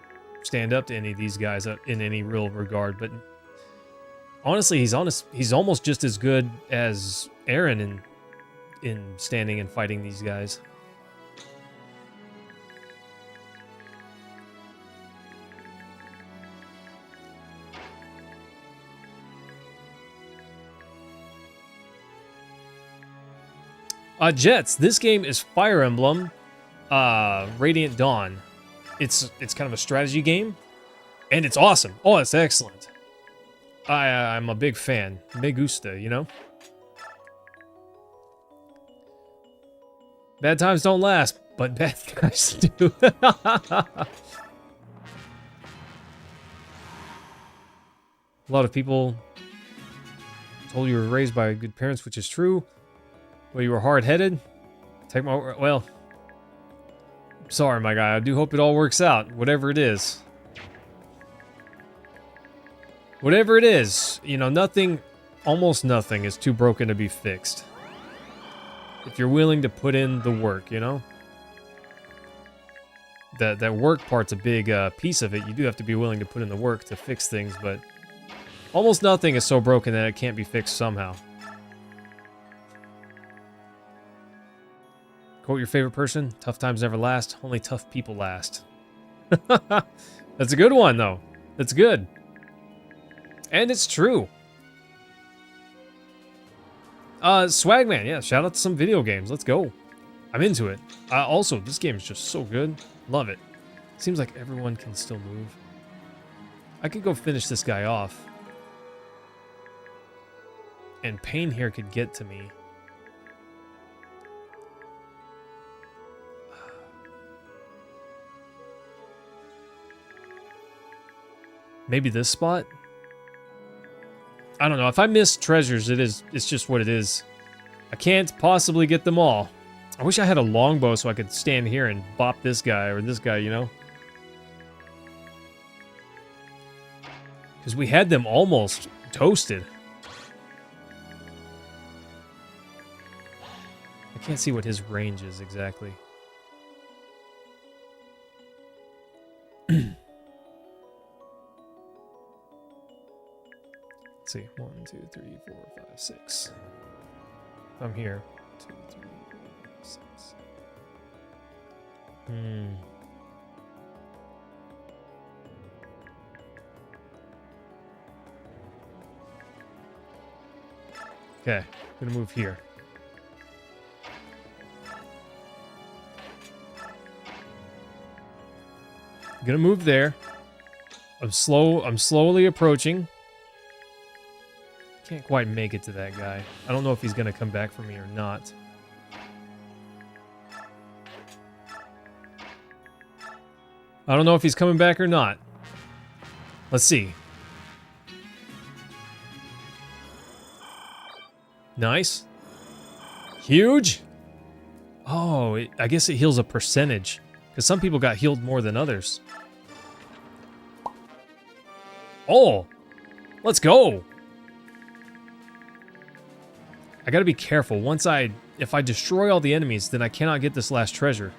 stand up to any of these guys in any real regard, but honestly, he's almost just as good as Aaron in standing and fighting these guys. Jets, this game is Fire Emblem Radiant Dawn. It's kind of a strategy game, and it's awesome. Oh, it's excellent. I'm a big fan. Me gusta, you know? Bad times don't last, but bad guys do. A lot of people told you were raised by good parents, which is true. Well, you were hard-headed. Take my word. Well, sorry, my guy. I do hope it all works out, whatever it is. Whatever it is, you know, nothing, almost nothing is too broken to be fixed. If you're willing to put in the work, you know? That work part's a big piece of it. You do have to be willing to put in the work to fix things, but almost nothing is so broken that it can't be fixed somehow. Quote your favorite person: tough times never last, only tough people last. That's a good one, though. That's good. And it's true. Swagman, yeah, shout out to some video games. Let's go. I'm into it. Also, this game is just so good. Love it. Seems like everyone can still move. I could go finish this guy off. And Pain here could get to me. Maybe this spot? I don't know. If I miss treasures, it's just what it is. I can't possibly get them all. I wish I had a longbow so I could stand here and bop this guy or this guy, you know? Because we had them almost toasted. I can't see what his range is exactly. Let's see. 1, 2, 3, 4, 5, 6. I'm here. 2, 3, 4, 5, 6. Okay, gonna move here. Gonna move there. I'm slowly approaching. Can't quite make it to that guy. I don't know if he's gonna come back for me or not. I don't know if he's coming back or not. Let's see. Nice. Huge. Oh, I guess it heals a percentage. Because some people got healed more than others. Oh! Let's go! I gotta be careful. If I destroy all the enemies, then I cannot get this last treasure.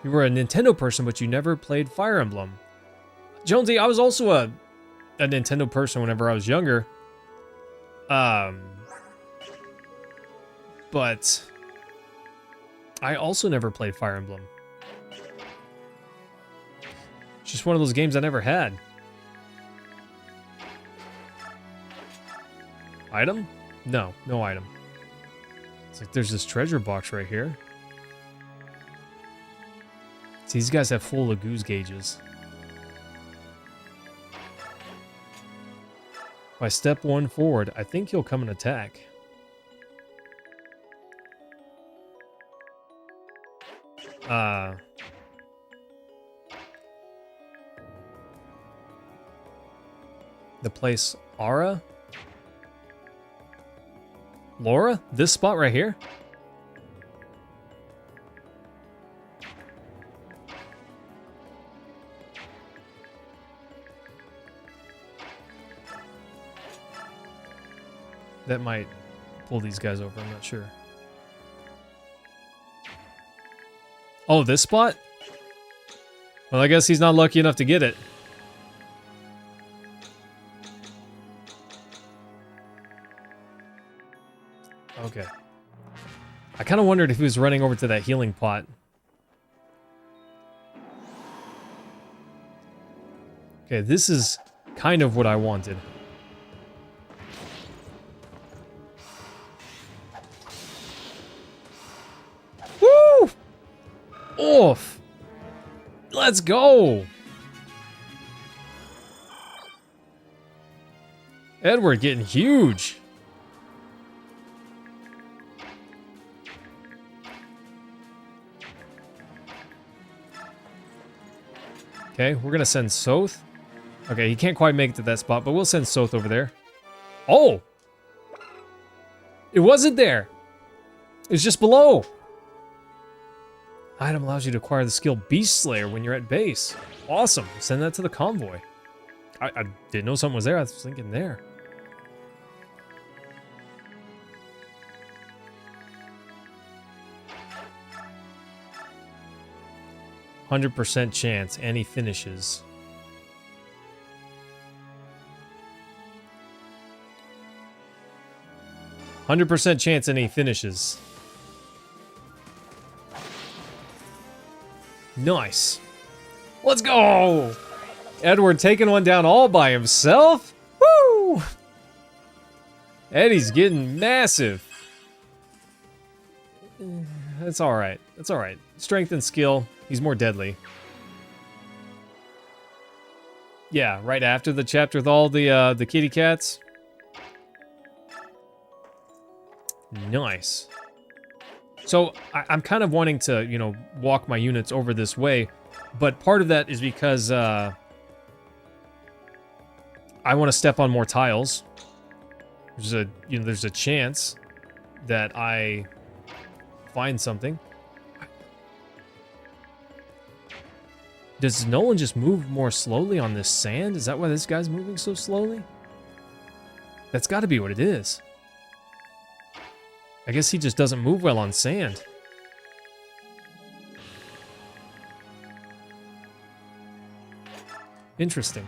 You were a Nintendo person, but you never played Fire Emblem. Jonesy, I was also a Nintendo person whenever I was younger. But I also never played Fire Emblem. It's just one of those games I never had. Item? No, no item. It's like there's this treasure box right here. See, these guys have full Laguz gauges. If I step one forward, I think he'll come and attack. The place Aura? Laura? This spot right here? That might pull these guys over, I'm not sure. Oh, this spot? Well, I guess he's not lucky enough to get it. Okay. I kind of wondered if he was running over to that healing pot. Okay, this is kind of what I wanted. Woo! Oof! Let's go! Edward getting huge. Okay, we're gonna send Soth. Okay, he can't quite make it to that spot, but we'll send Soth over there. Oh! It wasn't there! It's just below! Item allows you to acquire the skill Beast Slayer when you're at base. Awesome. Send that to the convoy. I didn't know something was there. I was thinking there. %100% chance, and he finishes. %100% chance, and he finishes. Nice. Let's go! Edward taking one down all by himself? Woo! Eddie's getting massive. That's alright. That's alright. Strength and skill. He's more deadly. Yeah, right after the chapter with all the kitty cats. Nice. So, I'm kind of wanting to, you know, walk my units over this way, but part of that is because, I want to step on more tiles. There's a chance that I find something. Does Nolan just move more slowly on this sand? Is that why this guy's moving so slowly? That's got to be what it is. I guess he just doesn't move well on sand. Interesting.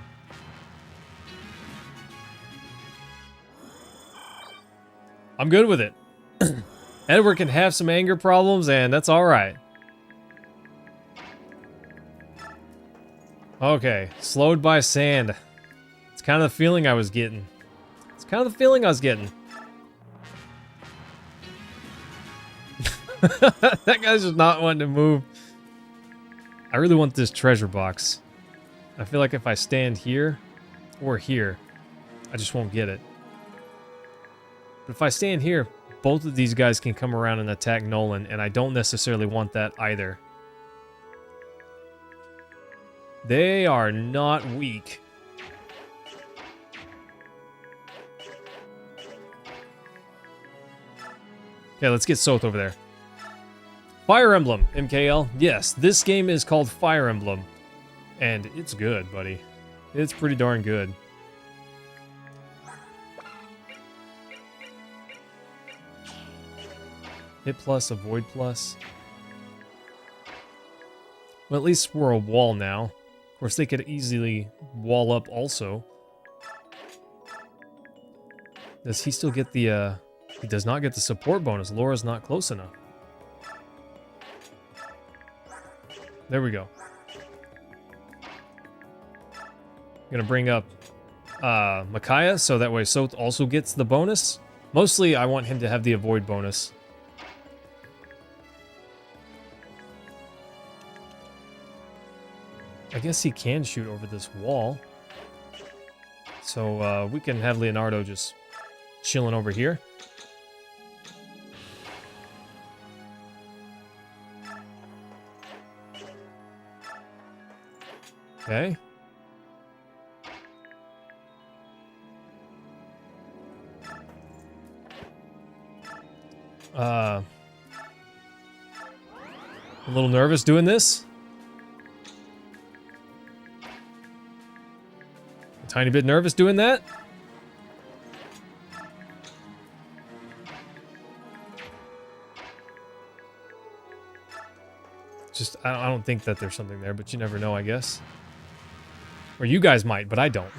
I'm good with it. Edward can have some anger problems, and that's alright. Okay, slowed by sand. It's kind of the feeling I was getting. That guy's just not wanting to move. I really want this treasure box. I feel like if I stand here or here, I just won't get it. But if I stand here, both of these guys can come around and attack Nolan, and I don't necessarily want that either. They are not weak. Okay, let's get Soth over there. Fire Emblem, MKL. Yes, this game is called Fire Emblem. And it's good, buddy. It's pretty darn good. Hit plus, avoid plus. Well, at least we're a wall now. Of course, they could easily wall up also. Does he still get the, he does not get the support bonus. Laura's not close enough. There we go. I'm gonna bring up Micaiah, so that way Soth also gets the bonus. Mostly, I want him to have the avoid bonus. I guess he can shoot over this wall. So we can have Leonardo just chilling over here. Okay. A little nervous doing this. A tiny bit nervous doing that. I don't think that there's something there, but you never know, I guess. Or you guys might, but I don't.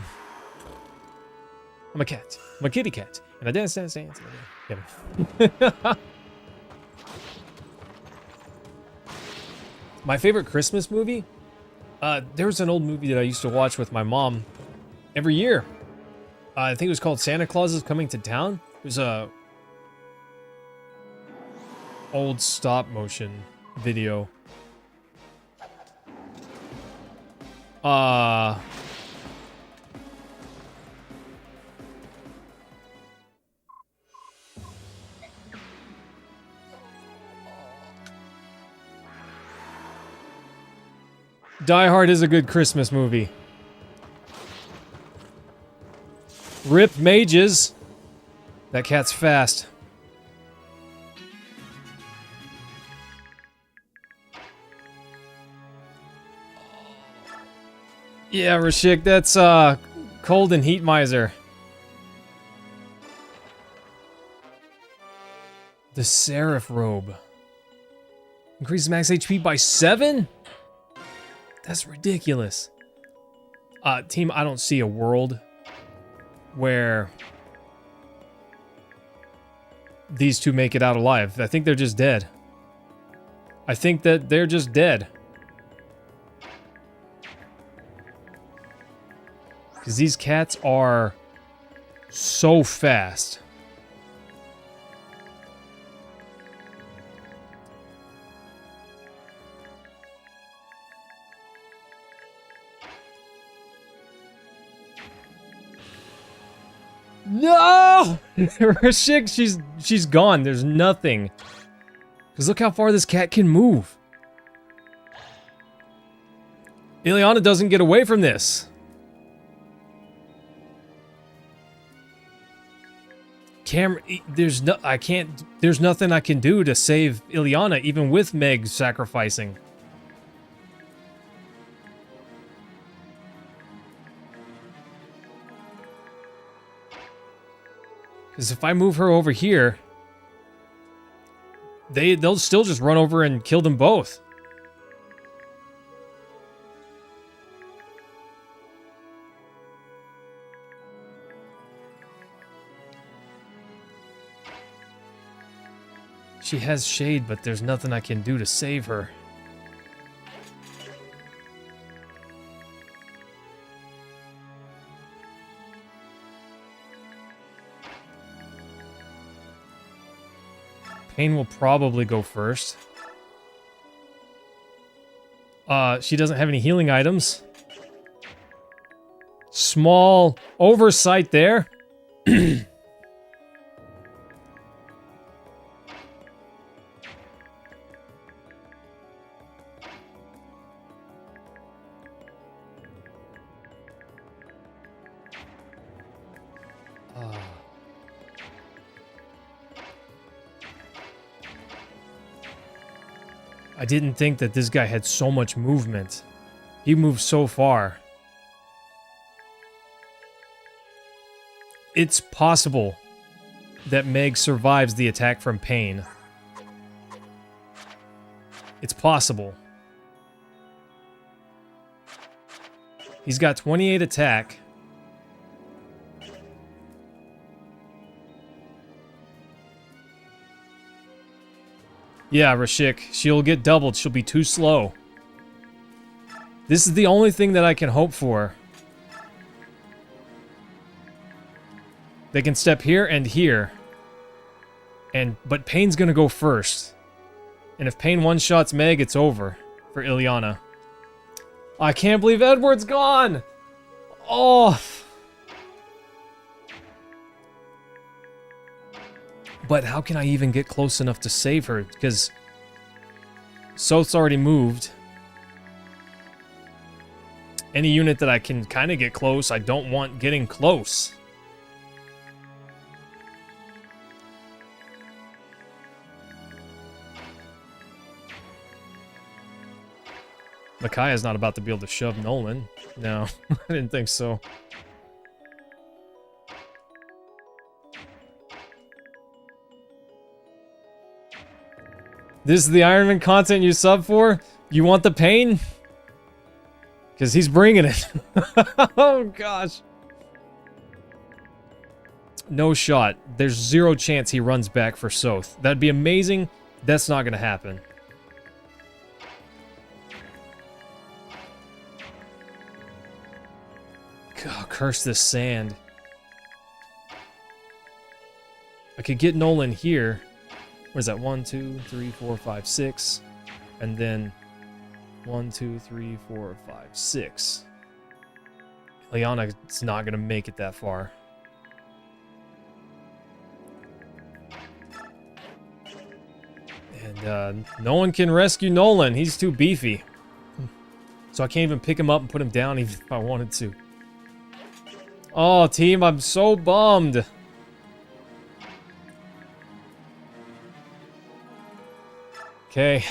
I'm a cat. I'm a kitty cat. And I dance, dance, dance. Get him. My favorite Christmas movie? There was an old movie that I used to watch with my mom every year. I think it was called Santa Claus is Coming to Town. It was a old stop motion video. Die Hard is a good Christmas movie. Rip mages. That cat's fast. Yeah, Rashik, that's cold and heat miser. The Seraph robe. Increases max HP by 7? That's ridiculous. Team, I don't see a world where these two make it out alive. I think they're just dead. I think that they're just dead. Because these cats are so fast. No! Rashik, she's gone. There's nothing. Because look how far this cat can move. Ileana doesn't get away from this. There's nothing I can do to save Ileana, even with Meg sacrificing. Because if I move her over here, they'll still just run over and kill them both. She has shade, but there's nothing I can do to save her. Pain will probably go first. She doesn't have any healing items. Small oversight there. I didn't think that this guy had so much movement. He moved so far. It's possible that Meg survives the attack from Pain. It's possible. He's got 28 attack. Yeah, Rashik, she'll get doubled. She'll be too slow. This is the only thing that I can hope for. They can step here and here. But Pain's gonna go first. And if Pain one-shots Meg, it's over for Ileana. I can't believe Edward's gone! Oh! But how can I even get close enough to save her? Because Soth's already moved. Any unit that I can kind of get close, I don't want getting close. Micaiah's not about to be able to shove Nolan. No, I didn't think so. This is the Iron Man content you sub for? You want the pain? Because he's bringing it. Oh, gosh. No shot. There's zero chance he runs back for Soth. That'd be amazing. That's not going to happen. God, curse this sand. I could get Nolan here. Where's that? 1, 2, 3, 4, 5, 6. And then 1, 2, 3, 4, 5, 6. Ileana's not going to make it that far. And no one can rescue Nolan. He's too beefy. So I can't even pick him up and put him down even if I wanted to. Oh, team, I'm so bummed. Okay.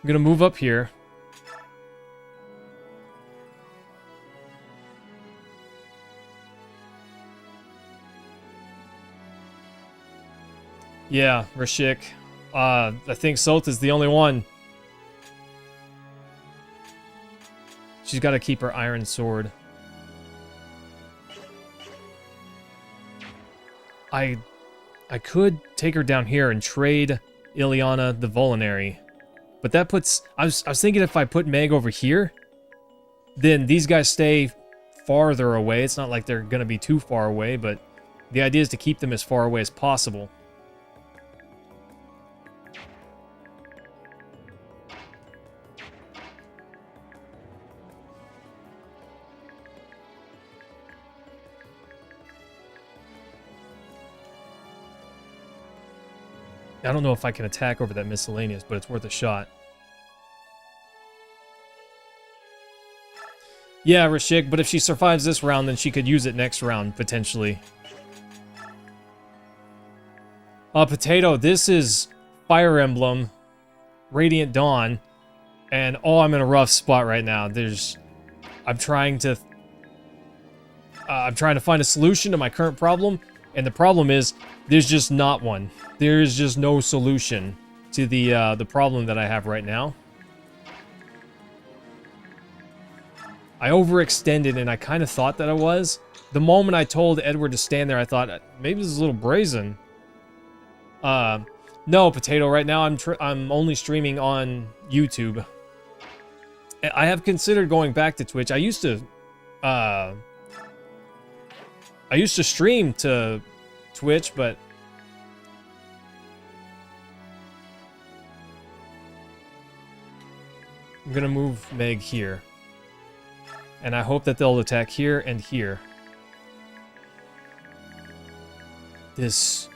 I'm gonna move up here. Yeah, Rashik. I think Soth is the only one. She's got to keep her iron sword. I could take her down here and trade Ileana the Volinary. But that puts... I was thinking if I put Meg over here, then these guys stay farther away. It's not like they're going to be too far away, but the idea is to keep them as far away as possible. I don't know if I can attack over that miscellaneous, but it's worth a shot. Yeah, Rashik, but if she survives this round, then she could use it next round, potentially. Potato, this is Fire Emblem Radiant Dawn, and oh, I'm in a rough spot right now. I'm trying to find a solution to my current problem, and the problem is there's just not one. There's just no solution to the problem that I have right now. I overextended, and I kind of thought that I was. The moment I told Edward to stand there, I thought, maybe this is a little brazen. No, Potato, right now I'm only streaming on YouTube. I have considered going back to Twitch. I used to stream to Twitch, but I'm gonna move Meg here. And I hope that they'll attack here and here. This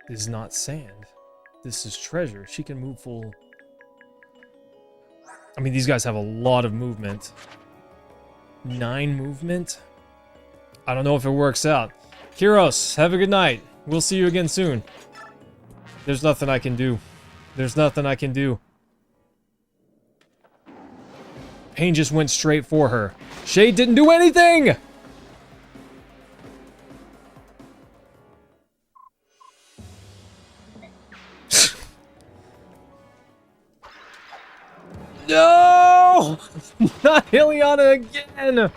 is not sand. This is treasure. She can move full. I mean, these guys have a lot of movement. 9 movement? I don't know if it works out. Kyros, have a good night. We'll see you again soon. There's nothing I can do. There's nothing I can do. Pain just went straight for her. Shade didn't do anything! No! Not Ileana again!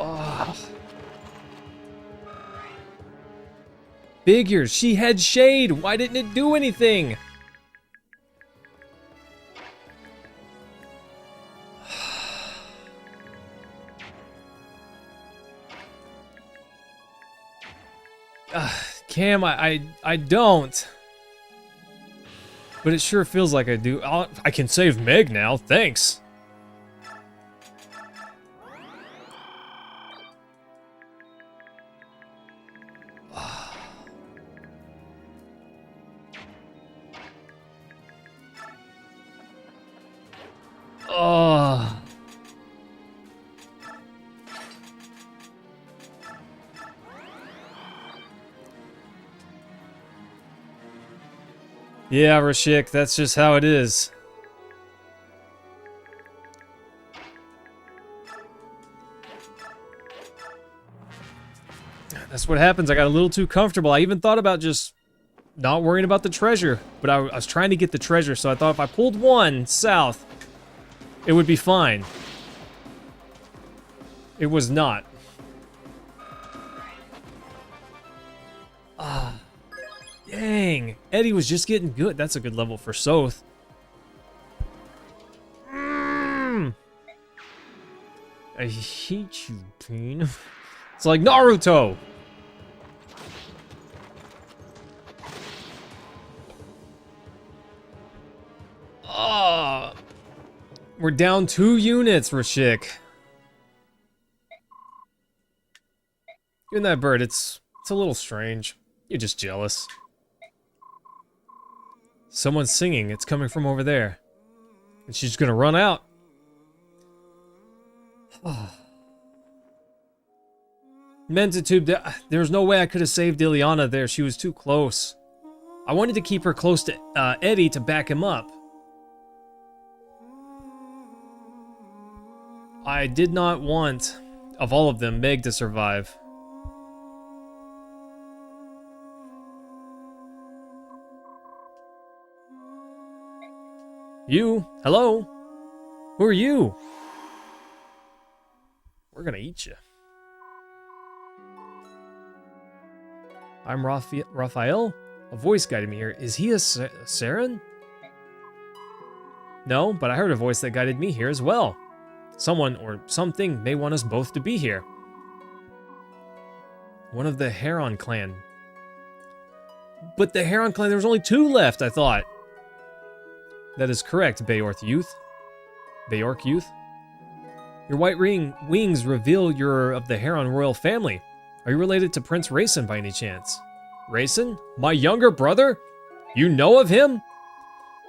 Oh. Figures, she had Shade. Why didn't it do anything? Cam, I don't. But it sure feels like I do. I can save Meg now, thanks. Oh. Yeah, Rashik, that's just how it is. That's what happens. I got a little too comfortable. I even thought about just not worrying about the treasure, but I was trying to get the treasure, so I thought if I pulled one south, it would be fine. It was not. Ah, dang. Eddie was just getting good. That's a good level for Soth. I hate you, Pain. It's like Naruto. We're down 2 units, Rashik. You and that bird, it's a little strange. You're just jealous. Someone's singing. It's coming from over there. And she's gonna run out. Mentitude, there's no way I could have saved Ileana there. She was too close. I wanted to keep her close to Eddie to back him up. I did not want, of all of them, Meg to survive. You? Hello? Who are you? We're gonna eat you. I'm Raphael? A voice guided me here. Is he a Saren? No, but I heard a voice that guided me here as well. Someone or something may want us both to be here. One of the Heron clan. But the Heron clan, there's only 2 left, I thought. That is correct, Bayork youth. Bayork youth. Your white wings reveal you're of the Heron royal family. Are you related to Prince Rayson by any chance? Rayson? My younger brother? You know of him?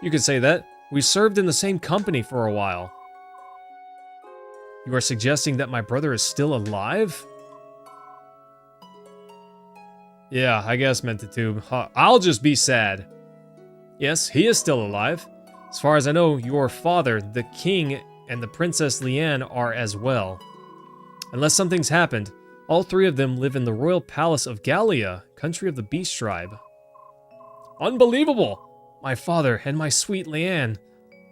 You could say that. We served in the same company for a while. You are suggesting that my brother is still alive? Yeah, I guess, Mentitude. I'll just be sad. Yes, he is still alive. As far as I know, your father, the king, and the Princess Leanne are as well. Unless something's happened, all 3 of them live in the royal palace of Gallia, country of the Beast Tribe. Unbelievable! My father and my sweet Leanne.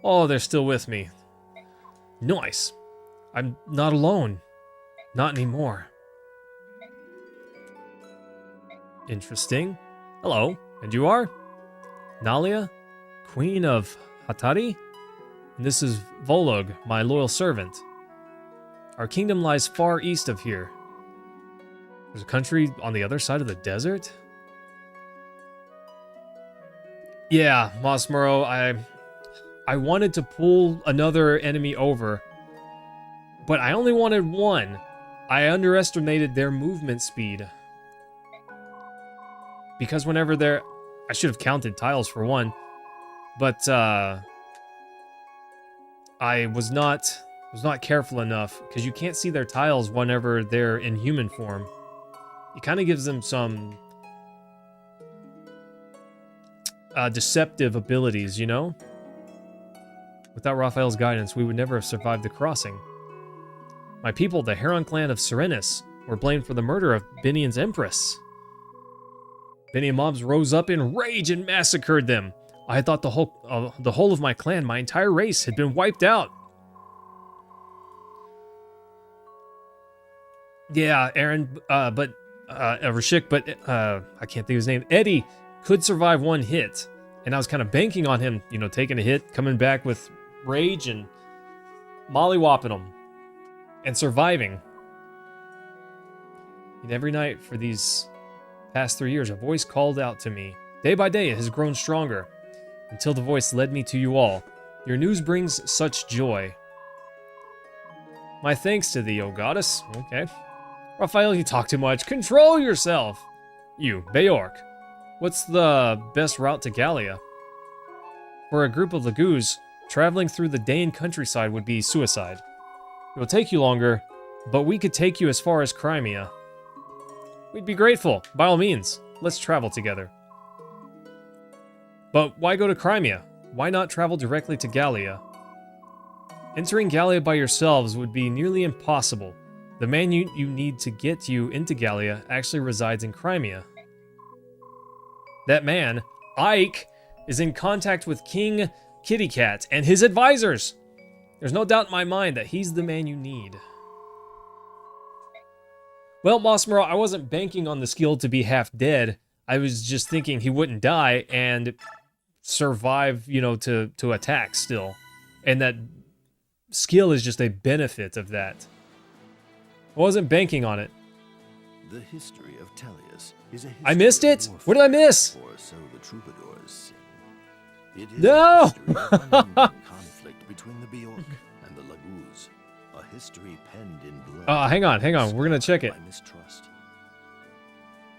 Oh, they're still with me. Nice. I'm not alone. Not anymore. Interesting. Hello, and you are? Nalia, Queen of Hatari? And this is Volog, my loyal servant. Our kingdom lies far east of here. There's a country on the other side of the desert? Yeah, Mosmoro, I wanted to pull another enemy over, but I only wanted one. I underestimated their movement speed. Because whenever they're... I should have counted tiles for one. But, I was not careful enough, because you can't see their tiles whenever they're in human form. It kind of gives them some... deceptive abilities, you know? Without Raphael's guidance, we would never have survived the crossing. My people, the Heron clan of Serenis, were blamed for the murder of Binian's empress. Binian mobs rose up in rage and massacred them. I thought the whole of my clan, my entire race, had been wiped out. Yeah, Aaron, Rashik, but I can't think of his name. Eddie could survive one hit, and I was kind of banking on him, you know, taking a hit, coming back with rage and mollywhopping him, and surviving. And every night for these past 3 years, a voice called out to me. Day by day, it has grown stronger, until the voice led me to you all. Your news brings such joy. My thanks to thee, O goddess. Okay. Raphael, you talk too much. Control yourself! You, Bayork. What's the best route to Gallia? For a group of Lagoos, traveling through the Dane countryside would be suicide. It will take you longer, but we could take you as far as Crimea. We'd be grateful. By all means, let's travel together. But why go to Crimea? Why not travel directly to Gallia? Entering Gallia by yourselves would be nearly impossible. The man you need to get you into Gallia actually resides in Crimea. That man, Ike, is in contact with King Kitty Cat and his advisors. There's no doubt in my mind that he's the man you need. Well, Mossmero, I wasn't banking on the skill to be half dead. I was just thinking he wouldn't die and survive, you know, to attack still. And that skill is just a benefit of that. I wasn't banking on it. The history of Tellius is a history I missed it? of What did I miss? Or so the troubadours sing. It is No! a history of unending conflict between the Bjork and the Laguz. A history penned in blood. Hang on. We're gonna check it. By mistrust.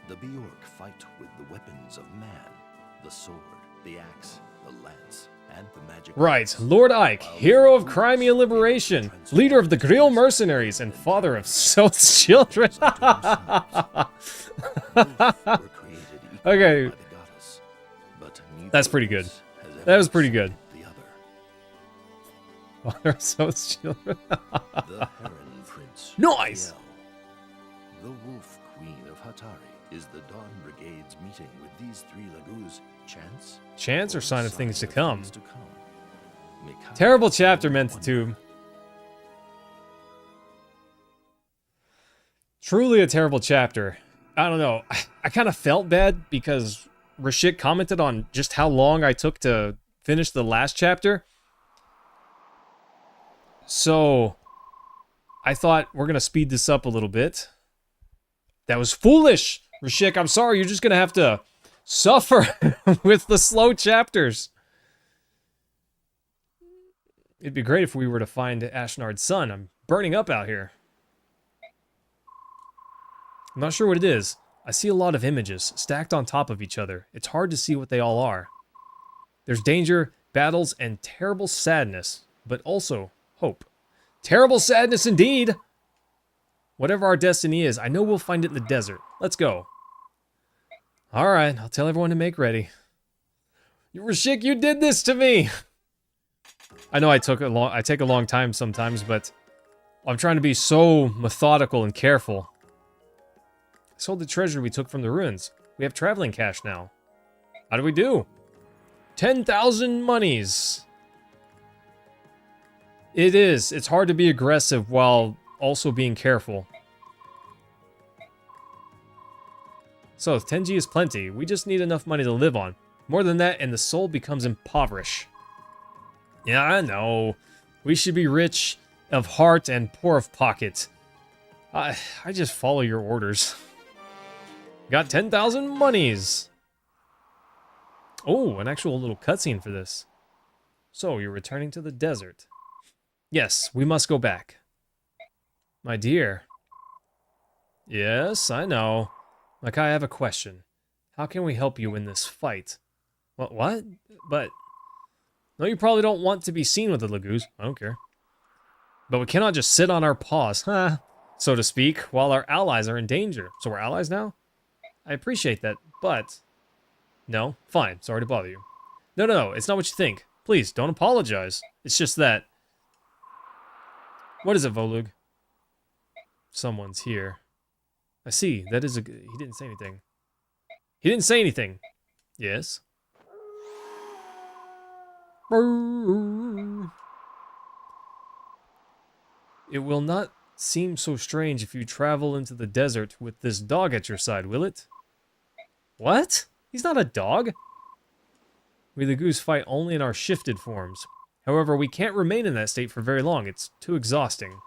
The Bjork fight with the weapons of man, the sword, the axe, the lance, and the magic. Right, arts, Lord Ike, while hero of the Crimea Laguz liberation, transform leader of the into Grill beasts, mercenaries, and father of Soth's children. Both were created equally Okay. by the goddess, but neither That's pretty good. race has That ever was pretty good. usurped The other. Father of Soth's children. The Heron Prince. Nice! Raziel. The Wolf Queen of Hatari is the Dawn Brigade's meeting with these three Laguz. Chance? Chance or sign of things to come? Mikhail Terrible chapter, Mentitude. Truly a terrible chapter. I don't know. I kind of felt bad because Rashik commented on just how long I took to finish the last chapter. So I thought we're going to speed this up a little bit. That was foolish, Rashik. I'm sorry. You're just going to have to suffer with the slow chapters. It'd be great if we were to find Ashnard's son. I'm burning up out here. I'm not sure what it is. I see a lot of images stacked on top of each other. It's hard to see what they all are. There's danger, battles, and terrible sadness, but also hope. Terrible sadness indeed! Whatever our destiny is, I know we'll find it in the desert. Let's go. Alright, I'll tell everyone to make ready. Rashik, you did this to me! I know I take a long time sometimes, but I'm trying to be so methodical and careful. I sold the treasure we took from the ruins. We have traveling cash now. How do we do? 10,000 monies. It is. It's hard to be aggressive while also being careful. So, 10G is plenty. We just need enough money to live on. More than that, and the soul becomes impoverished. Yeah, I know. We should be rich of heart and poor of pocket. I just follow your orders. Got 10,000 monies. Oh, an actual little cutscene for this. So, you're returning to the desert. Yes, we must go back. My dear. Yes, I know. Makai, I have a question. How can we help you in this fight? What? But... No, you probably don't want to be seen with the Laguz. I don't care. But we cannot just sit on our paws, so to speak, while our allies are in danger. So we're allies now? I appreciate that, but... No? Fine. Sorry to bother you. No. It's not what you think. Please, don't apologize. It's just that... What is it, Volug? Someone's here. I see. That is a... He didn't say anything. He didn't say anything. Yes? It will not seem so strange if you travel into the desert with this dog at your side, will it? What? He's not a dog. We the goose fight only in our shifted forms. However, we can't remain in that state for very long. It's too exhausting.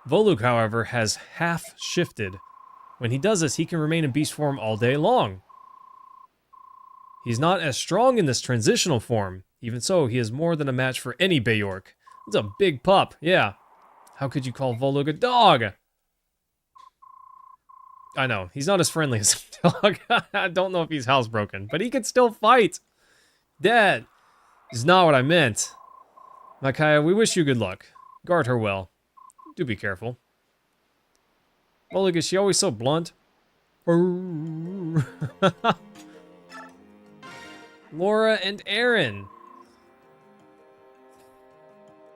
Volug, however, has half shifted. When he does this, he can remain in beast form all day long. He's not as strong in this transitional form. Even so, he is more than a match for any Bjork. It's a big pup, yeah. How could you call Volug a dog? I know, he's not as friendly as a dog. I don't know if he's housebroken, but he can still fight. That is not what I meant. Makaya, we wish you good luck. Guard her well. Do be careful. Volug, is she always so blunt? Laura and Aaron.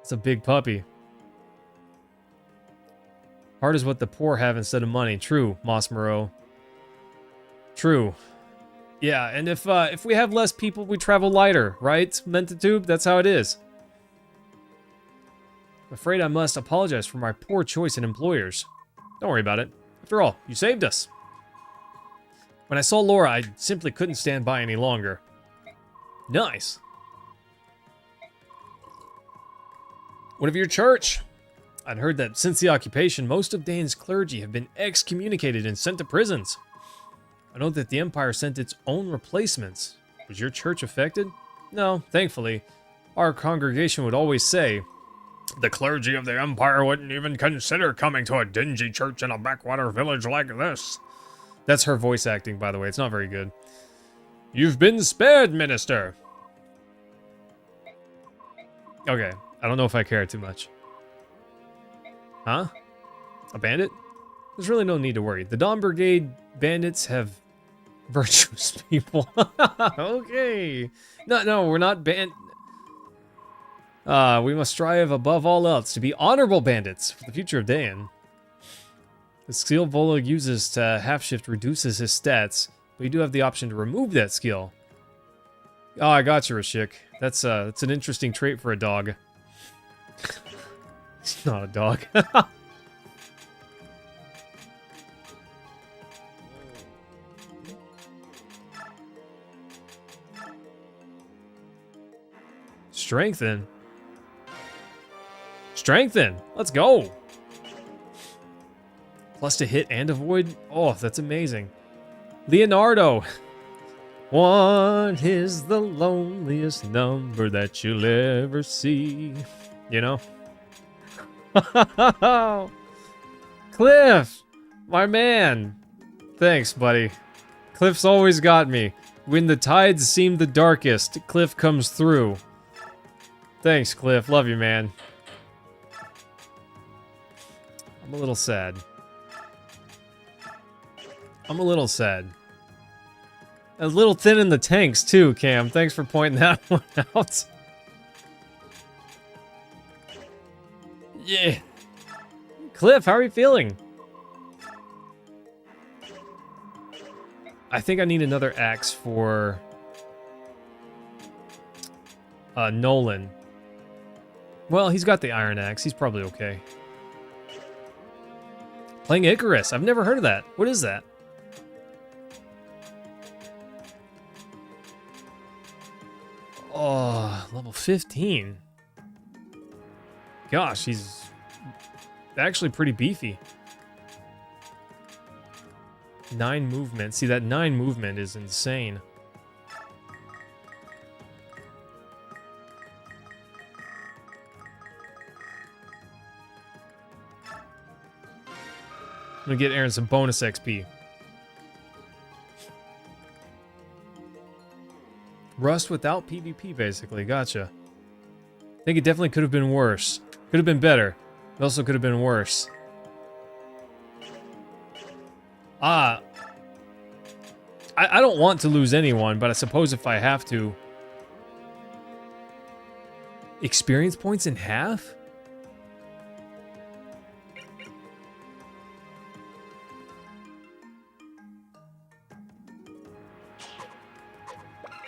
It's a big puppy. Heart is what the poor have instead of money. True, Moss Moreau. True. Yeah, and if we have less people, we travel lighter, right? Mentatube, that's how it is. I'm afraid I must apologize for my poor choice in employers. Don't worry about it. After all, you saved us. When I saw Laura, I simply couldn't stand by any longer. Nice. What of your church? I'd heard that since the occupation, most of Dane's clergy have been excommunicated and sent to prisons. I know that the Empire sent its own replacements. Was your church affected? No, thankfully. Our congregation would always say, the clergy of the Empire wouldn't even consider coming to a dingy church in a backwater village like this. That's her voice acting, by the way. It's not very good. You've been spared, Minister. Okay, I don't know if I care too much. Huh? A bandit? There's really no need to worry. The Dawn Brigade bandits have virtuous people. Okay. No, we're not we must strive above all else to be honorable bandits for the future of Dayan. The skill Volog uses to half-shift reduces his stats, but you do have the option to remove that skill. Oh, I got you, Rashik. That's an interesting trait for a dog. He's not a dog. Strengthen. Strengthen. Let's go. Plus to hit and avoid. Oh, that's amazing. Leonardo. 1 is the loneliest number that you'll ever see. You know? Cliff! My man! Thanks, buddy. Cliff's always got me. When the tides seem the darkest, Cliff comes through. Thanks, Cliff. Love you, man. I'm a little sad. I'm a little sad. A little thin in the tanks, too, Cam. Thanks for pointing that one out. Yeah. Cliff, how are you feeling? I think I need another axe for Nolan. Well, he's got the iron axe. He's probably okay. Playing Icarus. I've never heard of that. What is that? Oh, level 15. Gosh, he's actually pretty beefy. 9 movement. See, that 9 movement is insane. I'm gonna get Aaron some bonus XP. Rust without PvP, basically. Gotcha. I think it definitely could have been worse. Could have been better. It also could have been worse. I don't want to lose anyone, but I suppose if I have to... Experience points in half?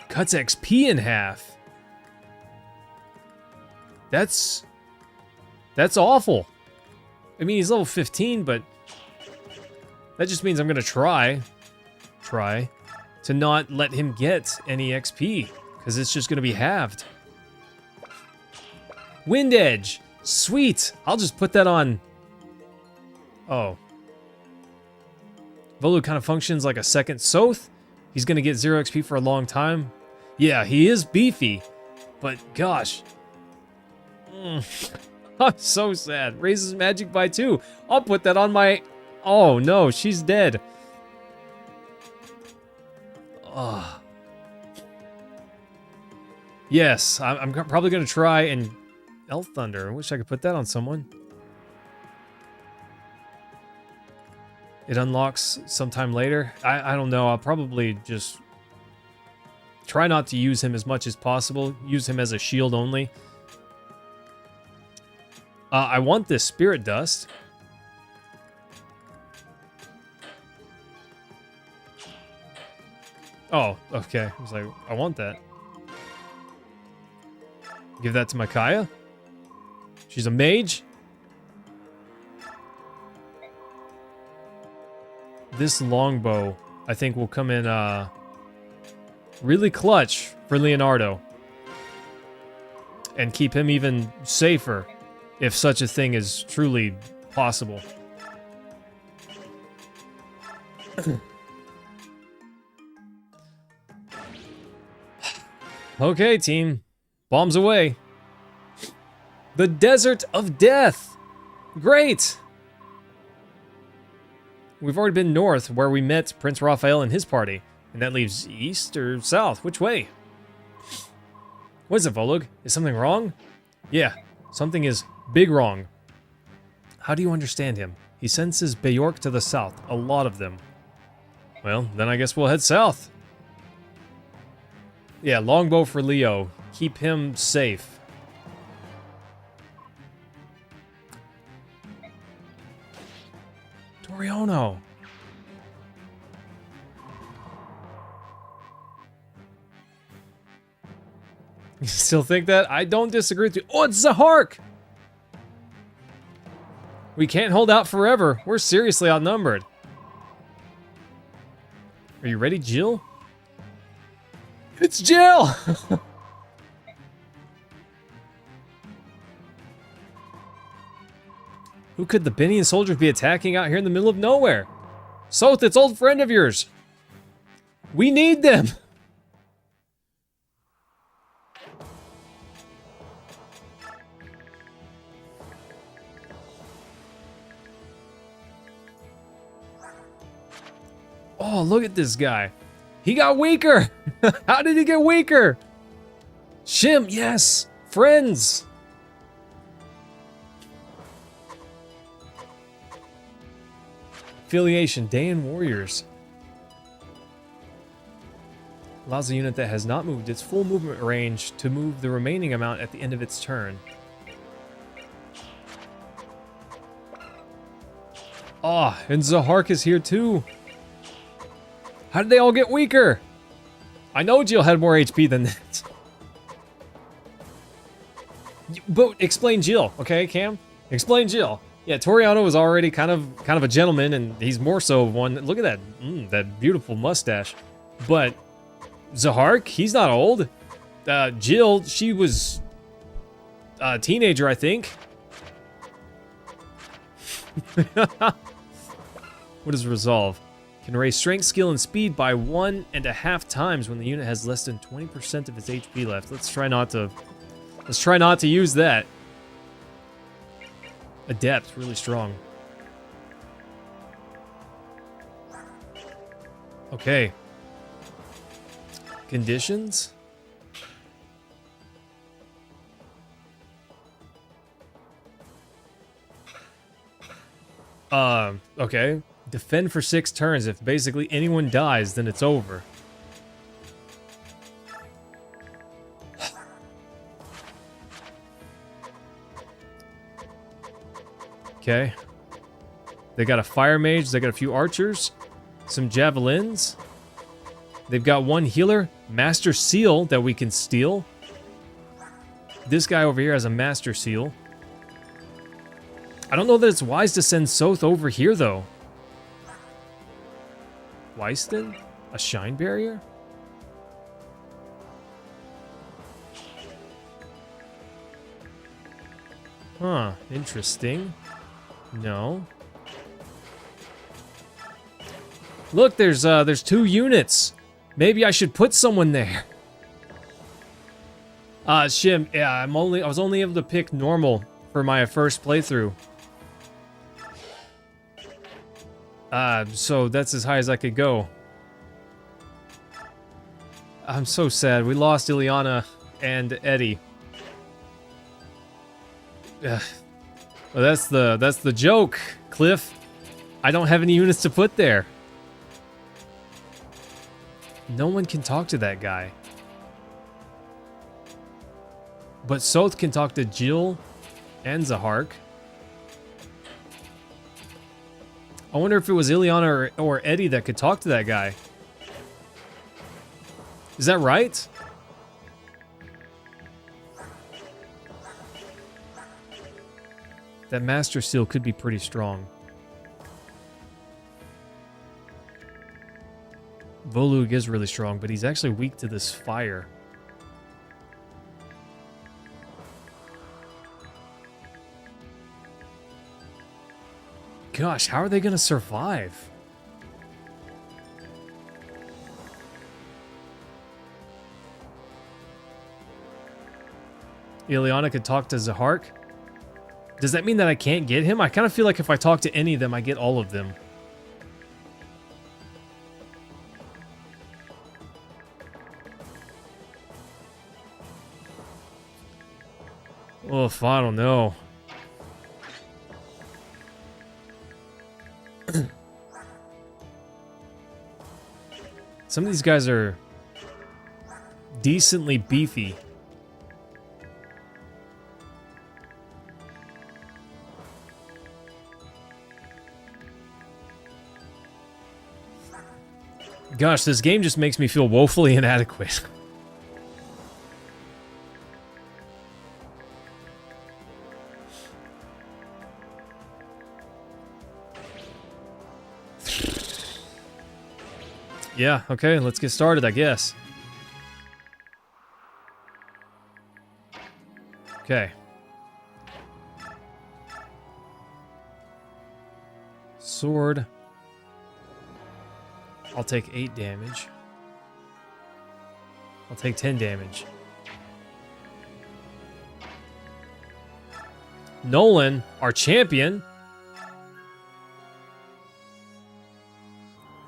Cuts XP in half. That's awful. I mean, he's level 15, but that just means I'm gonna try to not let him get any XP, because it's just gonna be halved. Wind Edge, sweet. I'll just put that on. Oh, Volu kind of functions like a second Soth. He's gonna get 0 XP for a long time. Yeah, he is beefy, but gosh. I'm so sad. Raises magic by 2. I'll put that on my... Oh no, she's dead. Oh. Yes, I'm probably gonna try and... Elf Thunder, I wish I could put that on someone. It unlocks sometime later. I don't know, I'll probably just try not to use him as much as possible. Use him as a shield only. I want this spirit dust. Oh, okay. I was like, I want that. Give that to Micaiah. She's a mage. This longbow, I think, will come in really clutch for Leonardo. And keep him even safer, if such a thing is truly possible. Okay, team. Bombs away. The Desert of Death. Great. We've already been north, where we met Prince Raphael and his party. And that leaves east or south? Which way? What is it, Volug? Is something wrong? Yeah, something is big wrong. How do you understand him? He senses Bjork to the south, a lot of them. Well, then I guess we'll head south. Yeah, longbow for Leo. Keep him safe. Toriano. You still think that? I don't disagree with you. Oh, it's Zahark! We can't hold out forever. We're seriously outnumbered. Are you ready, Jill? It's Jill! Who could the Benian soldiers be attacking out here in the middle of nowhere? Soth, it's old friend of yours. We need them. Oh, look at this guy. He got weaker. How did he get weaker? Shim, yes. Friends. Affiliation, Dayan Warriors. Allows a unit that has not moved its full movement range to move the remaining amount at the end of its turn. Ah, and Zahark is here too. How did they all get weaker? I know Jill had more HP than that. But explain Jill, okay, Cam? Explain Jill. Yeah, Toriano was already kind of a gentleman, and he's more so one. Look at that, that beautiful mustache. But Zahark, he's not old. Jill, she was a teenager, I think. What is Resolve? Can raise strength, skill, and speed by 1.5 times when the unit has less than 20% of its HP left. Let's try not to use that. Adept, really strong. Okay. Conditions? Okay. Defend for 6 turns. If basically anyone dies, then it's over. Okay. They got a fire mage. They got a few archers. Some javelins. They've got one healer. Master seal that we can steal. This guy over here has a master seal. I don't know that it's wise to send Soth over here, though. Weiston? A shine barrier? Huh, interesting. No. Look, there's 2 units. Maybe I should put someone there. Shim, yeah, I was only able to pick normal for my first playthrough. So that's as high as I could go. I'm so sad. We lost Ileana and Eddie. Well, that's the joke, Cliff. I don't have any units to put there. No one can talk to that guy. But Soth can talk to Jill and Zahark. I wonder if it was Ileana or Eddie that could talk to that guy. Is that right? That Master Seal could be pretty strong. Volug is really strong, but he's actually weak to this fire. Gosh, how are they going to survive? Ileana could talk to Zahark. Does that mean that I can't get him? I kind of feel like if I talk to any of them, I get all of them. Oof, I don't know. Some of these guys are decently beefy. Gosh, this game just makes me feel woefully inadequate. Yeah, okay, let's get started, I guess. Okay. Sword. I'll take 8 damage. I'll take 10 damage. Nolan, our champion.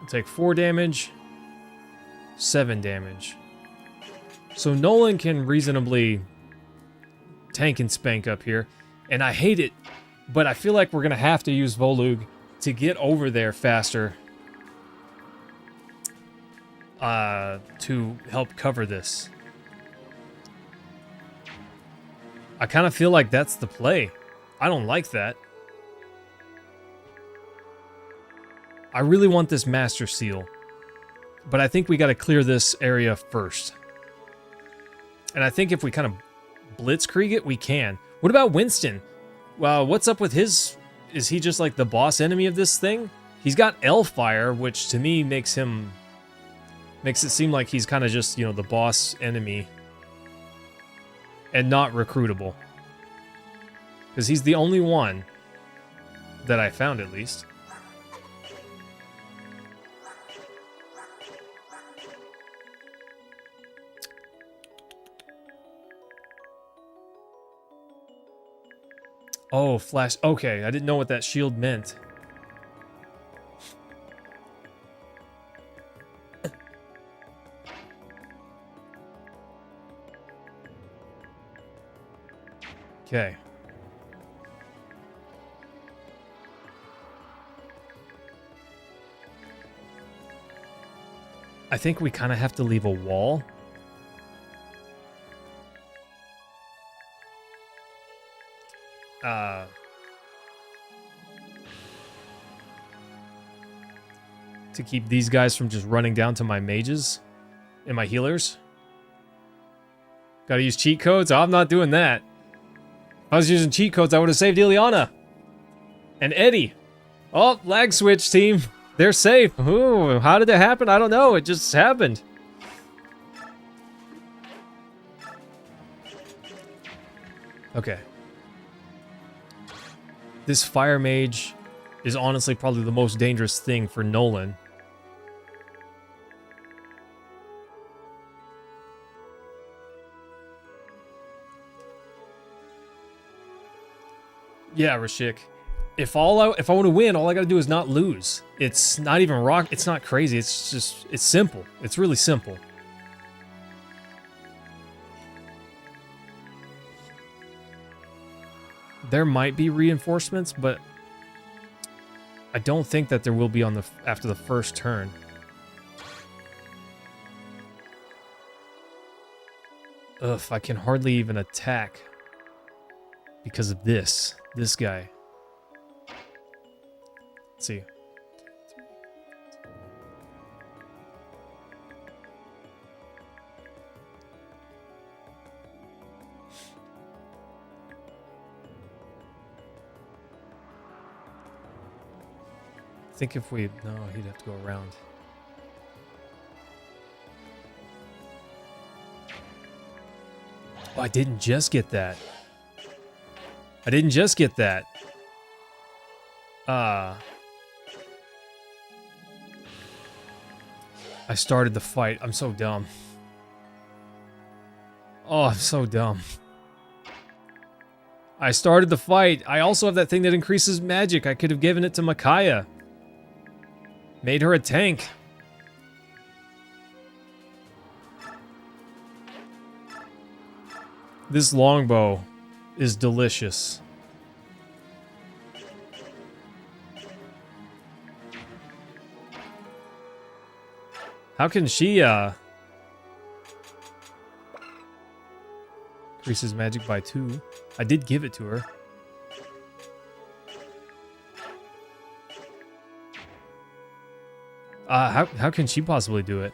I'll take 4 damage. 7 damage. So Nolan can reasonably tank and spank up here. And I hate it, but I feel like we're going to have to use Volug to get over there faster. To help cover this. I kind of feel like that's the play. I don't like that. I really want this Master Seal. But I think we got to clear this area first. And I think if we kind of blitzkrieg it, we can. What about Winston? Well, what's up with his... Is he just like the boss enemy of this thing? He's got Elfire, which to me makes him... Makes it seem like he's kind of just, you know, the boss enemy. And not recruitable. Because he's the only one that I found, at least. Oh, flash. Okay, I didn't know what that shield meant. Okay. I think we kind of have to leave a wall. To keep these guys from just running down to my mages and my healers. Gotta use cheat codes? Oh, I'm not doing that. If I was using cheat codes, I would have saved Ileana. And Eddie. Oh, lag switch, team. They're safe. Ooh, how did it happen? I don't know. It just happened. Okay. This fire mage is honestly probably the most dangerous thing for Nolan. Yeah, Rashik. If I want to win, all I gotta do is not lose. It's not even rock. It's not crazy. It's just, it's simple. It's really simple. There might be reinforcements, but I don't think that there will be on the after the first turn. Ugh, I can hardly even attack because of this guy. Let's see. I think if we... No, he'd have to go around. Oh, I didn't just get that. I didn't just get that. I started the fight. I'm so dumb. Oh, I'm so dumb. I started the fight. I also have that thing that increases magic. I could have given it to Micaiah. Made her a tank. This longbow is delicious. How can she, increases magic by 2. I did give it to her. How can she possibly do it?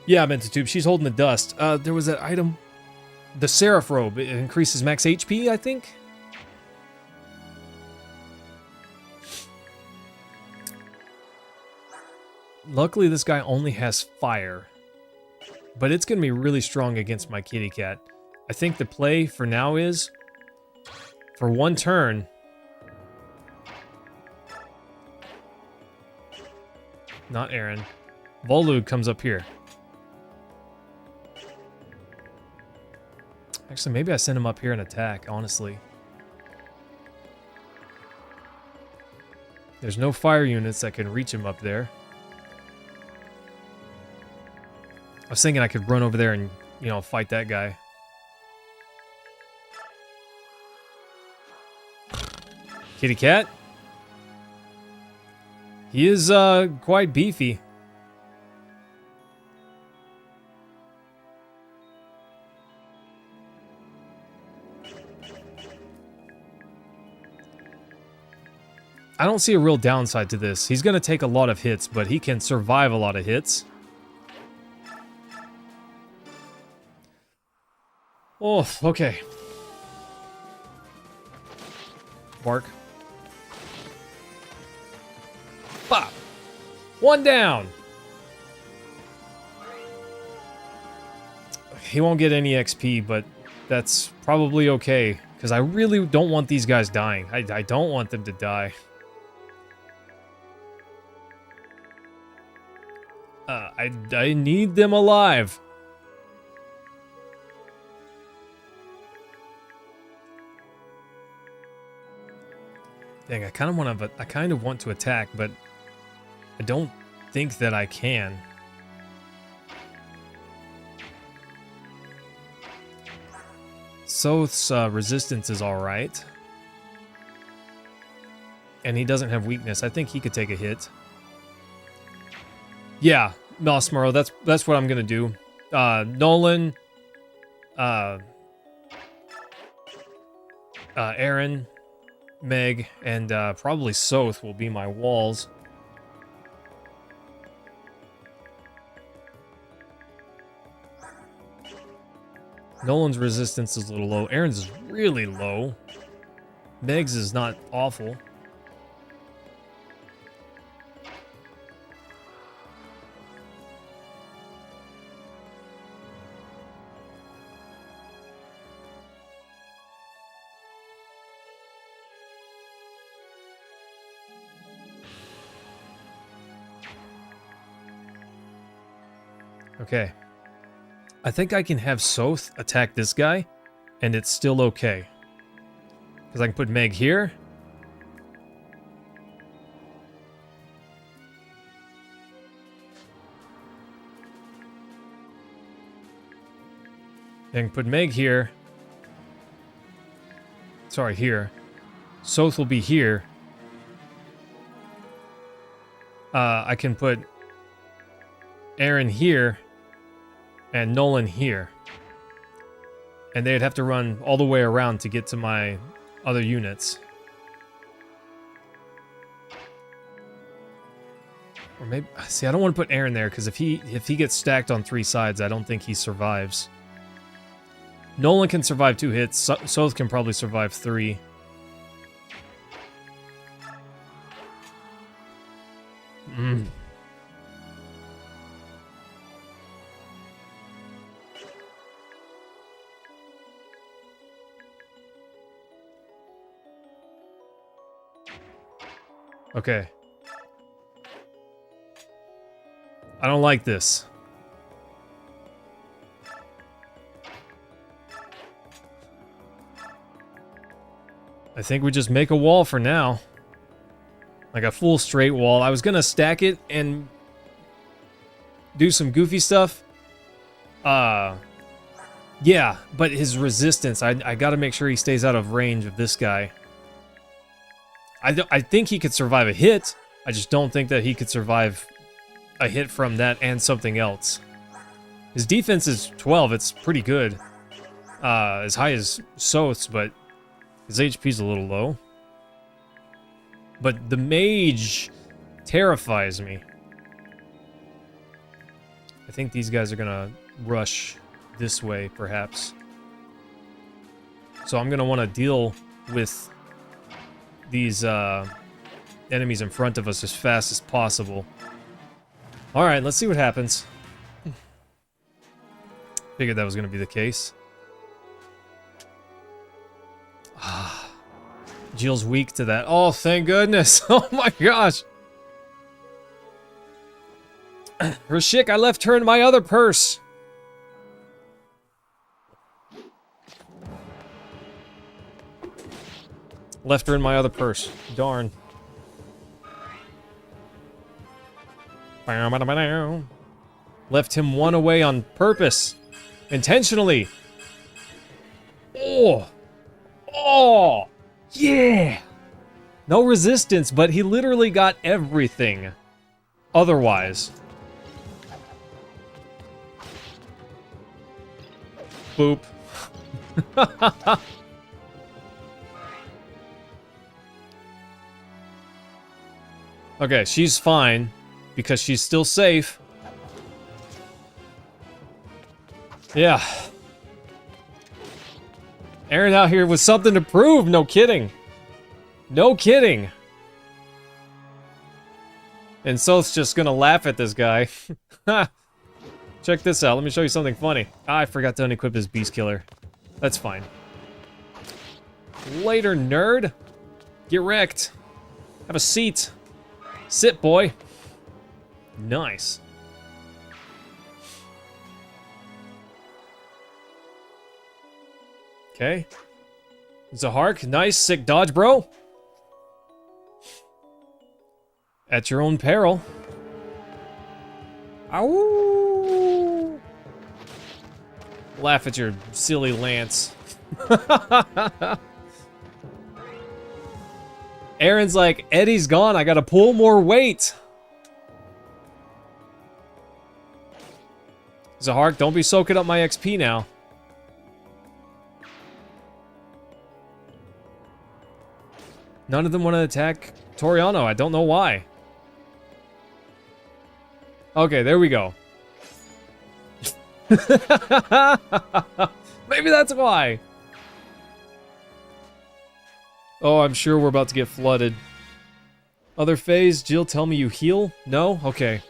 Yeah, I meant to tube. She's holding the dust. There was that item. The Seraph Robe. It increases max HP, I think? Luckily, this guy only has fire. But it's going to be really strong against my kitty cat. I think the play for now is, for one turn, not Aaron, Volug comes up here. Actually, maybe I send him up here and attack, honestly. There's no fire units that can reach him up there. I was thinking I could run over there and, you know, fight that guy. Kitty cat? He is, quite beefy. I don't see a real downside to this. He's gonna take a lot of hits, but he can survive a lot of hits. Oh, okay. Bark. Bop! One down! He won't get any XP, but that's probably okay. Because I really don't want these guys dying. I don't want them to die. I need them alive. Dang, I kind of want to attack, but I don't think that I can. Soth's resistance is alright. And he doesn't have weakness. I think he could take a hit. Yeah, Nosmaro, that's what I'm gonna do. Nolan, Aaron, Meg, and probably Soth will be my walls. Nolan's resistance is a little low. Aaron's is really low. Meg's is not awful. Okay. I think I can have Soth attack this guy, and it's still okay. Because I can put Meg here. I can put Meg here. Sorry, here. Soth will be here. I can put Aaron here and Nolan here. And they'd have to run all the way around to get to my other units. Or maybe, see, I don't want to put Aaron there because if he gets stacked on 3 sides, I don't think he survives. Nolan can survive 2 hits. Soth can probably survive 3. Okay. I don't like this. I think we just make a wall for now. Like a full straight wall. I was gonna stack it and do some goofy stuff. Yeah, but his resistance, I gotta make sure he stays out of range of this guy. I think he could survive a hit. I just don't think that he could survive a hit from that and something else. His defense is 12. It's pretty good. As high as Soth's, but his HP's a little low. But the mage terrifies me. I think these guys are gonna rush this way, perhaps. So I'm gonna want to deal with these enemies in front of us as fast as possible. Alright, let's see what happens. Figured that was gonna be the case. Jill's weak to that. Oh, thank goodness. Oh my gosh. Rashik, I left her in my other purse. Left her in my other purse. Darn. Left him one away on purpose. Intentionally. Oh. Oh. Yeah. No resistance, but he literally got everything. Otherwise. Boop. Okay, she's fine because she's still safe. Yeah. Aaron out here with something to prove. No kidding. No kidding. And Soth's just gonna laugh at this guy. Check this out. Let me show you something funny. I forgot to unequip his beast killer. That's fine. Later, nerd. Get wrecked. Have a seat. Sit, boy. Nice. Okay. Zahark, nice, sick dodge, bro. At your own peril. Ow! Laugh at your silly lance. Aaron's like, Eddie's gone, I gotta pull more weight. Zahark, don't be soaking up my XP now. None of them want to attack Toriano. I don't know why. Okay, there we go. Maybe that's why. Oh, I'm sure we're about to get flooded. Other phase, Jill, tell me you heal? No? Okay.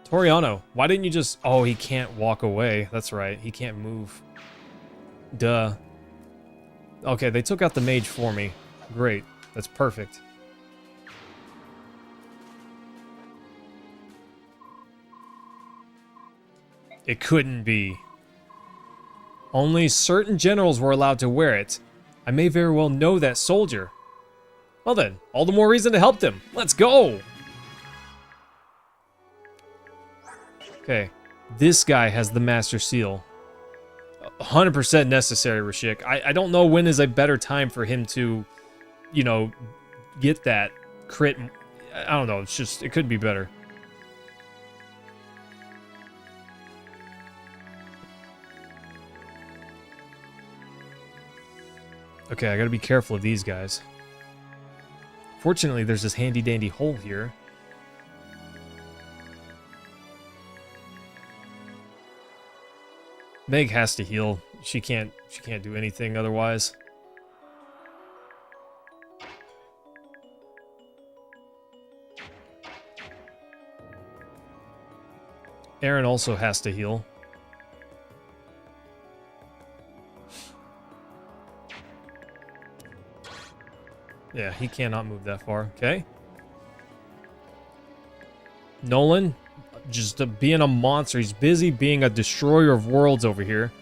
Toriano, why didn't you just... Oh, he can't walk away. That's right. He can't move. Duh. Okay, they took out the mage for me. Great. That's perfect. It couldn't be. Only certain generals were allowed to wear it. I may very well know that soldier. Well then, all the more reason to help them. Let's go! Okay, this guy has the Master Seal. 100% necessary, Rashik. I don't know when is a better time for him to, you know, get that crit. I don't know. It's just, it could be better. Okay, I gotta be careful of these guys. Fortunately, there's this handy-dandy hole here. Meg has to heal. She can't do anything otherwise. Aaron also has to heal. Yeah, he cannot move that far. Okay. Nolan, just being a monster. He's busy being a destroyer of worlds over here.